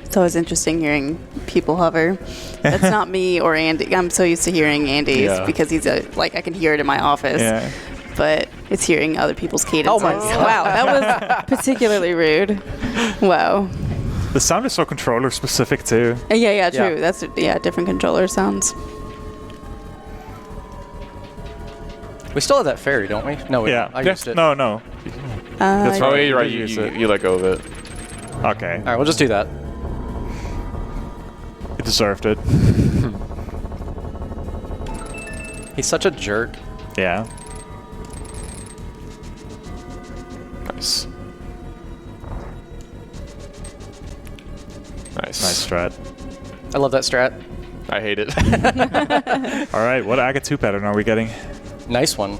C: It's always interesting hearing people hover. That's not me or Andy. I'm so used to hearing Andy's
B: Yeah.
C: because he's I can hear it in my office.
B: Yeah.
C: But it's hearing other people's cadences.
A: Oh my God.
C: Wow, that was particularly rude. Wow.
B: The sound is so controller specific too.
C: Yeah, true.
A: Yeah.
C: That's different controller sounds.
A: We still have that fairy, don't we? No, we
B: Yeah.
A: don't. I used it.
B: No, no. That's
D: Oh,
B: right.
D: yeah, you're right.
B: You
D: You,
B: use
D: you,
B: it.
D: you let go of it.
B: Okay.
A: All right, we'll just do that.
B: You deserved it.
A: He's such a jerk.
B: Yeah.
D: Nice. Nice.
B: Nice strat.
A: I love that strat.
D: I hate it.
B: All right. What Aga 2 pattern are we getting?
A: Nice one.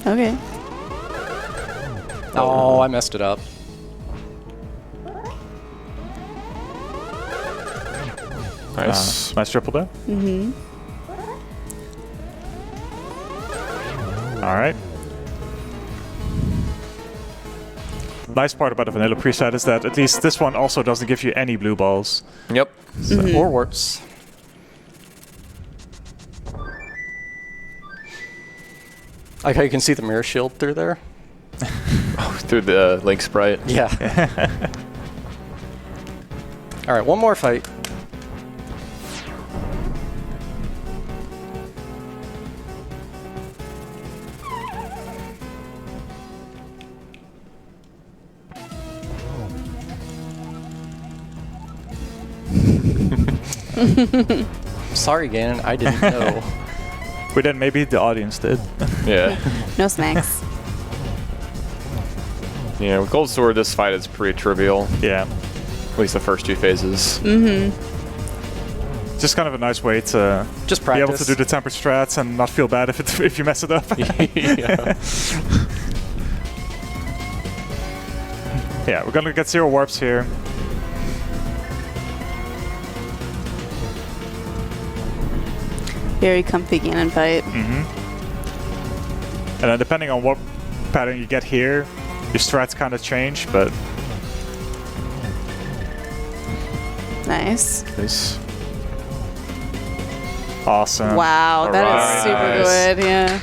C: Okay.
A: Oh, I messed it up.
D: Nice.
B: Nice triple there.
C: Mm-hmm.
B: All right. Nice part about the vanilla preset is that at least this one also doesn't give you any blue balls.
D: Yep.
A: Or worse. Like how you can see the mirror shield through there.
D: Through the Link sprite.
A: Yeah. All right, one more fight. Sorry, Ganon, I didn't know.
B: But then maybe the audience did.
D: Yeah.
C: No snacks.
D: Yeah, with Gold Sword, this fight is pretty trivial.
B: Yeah.
D: At least the first two phases.
B: Just kind of a nice way to
A: Just
B: be able
A: practice.
B: to do the tempered strats and not feel bad if you mess it up.
D: Yeah.
B: Yeah, we're gonna get 0 warps here.
C: Very comfy Ganon fight.
B: And then depending on what pattern you get here, your strats kind of change, but
C: Nice.
B: nice. Awesome.
C: Wow, that is
D: Alright.
C: super good. Yeah,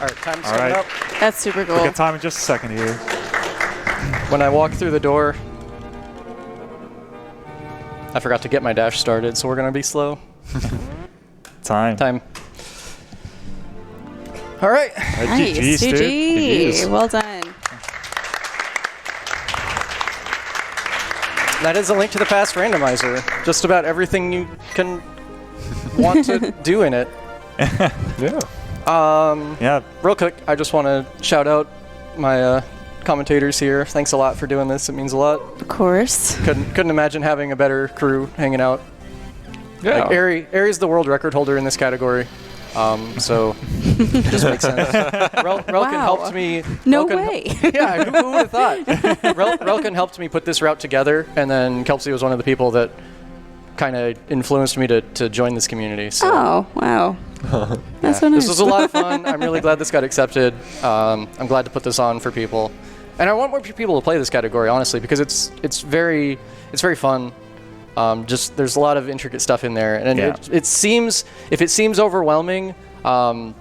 A: All right, time's
B: All
A: coming
B: right.
A: up.
C: that's super
B: We'll
C: cool.
B: get time in just a second here.
A: When I walk through the door, I forgot to get my dash started, so we're gonna be slow.
B: Time.
A: Time. All right.
C: Nice,
B: GG's, dude.
C: GG.
B: GG's.
C: Well done.
A: That is a link to the past randomizer. Just about everything you can want to do in it.
B: Yeah.
A: Yeah. Real quick, I just want to shout out my commentators here. Thanks a lot for doing this. It means a lot.
C: Of course.
A: Couldn't imagine having a better crew hanging out.
D: Yeah.
A: Like Ari's the world record holder in this category. So it just makes sense. Relkin
C: Wow.
A: helped me.
C: No
A: Relkin-
C: way.
A: Yeah, who would have thought? Relkin helped me put this route together, and then Kelsey was one of the people that kind of influenced me to join this community. So
C: Oh, wow. That's so nice.
A: this was a lot of fun. I'm really glad this got accepted. I'm glad to put this on for people, and I want more people to play this category, honestly, because it's very fun. Just there's a lot of intricate stuff in there, and
B: Yeah.
A: it seems, if it seems overwhelming, don't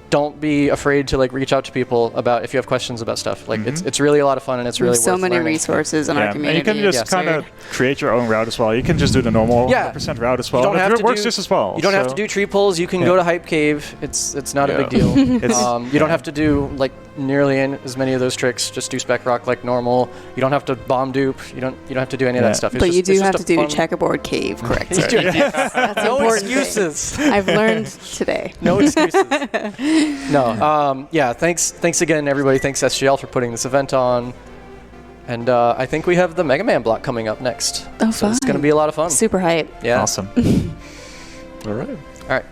A: don't be afraid to like reach out to people about if you have questions about stuff. Like it's really a lot of fun and it's really
C: so
A: worth
C: many
A: learning.
C: resources in our community.
B: And you can just kind of create your own route as well. You can just do the normal 100% route as well.
A: You don't have
B: it
A: to
B: works
A: do,
B: just as well.
A: You don't have to do tree pulls. You can go to Hype Cave. It's not a big deal. You don't have to do like nearly as many of those tricks. Just do spec rock like normal. You don't have to bomb dupe. You don't have to do any of that stuff.
C: But you do have to do checkerboard cave correctly. That's
A: no
C: important
A: excuses.
C: I've learned today.
A: No excuses. No. Yeah. Thanks again, everybody. Thanks SGL for putting this event on. And I think we have the Mega Man block coming up next.
C: Oh,
A: so it's going to be a lot of fun.
C: Super hype.
A: Yeah.
B: Awesome.
D: All right.
A: All right.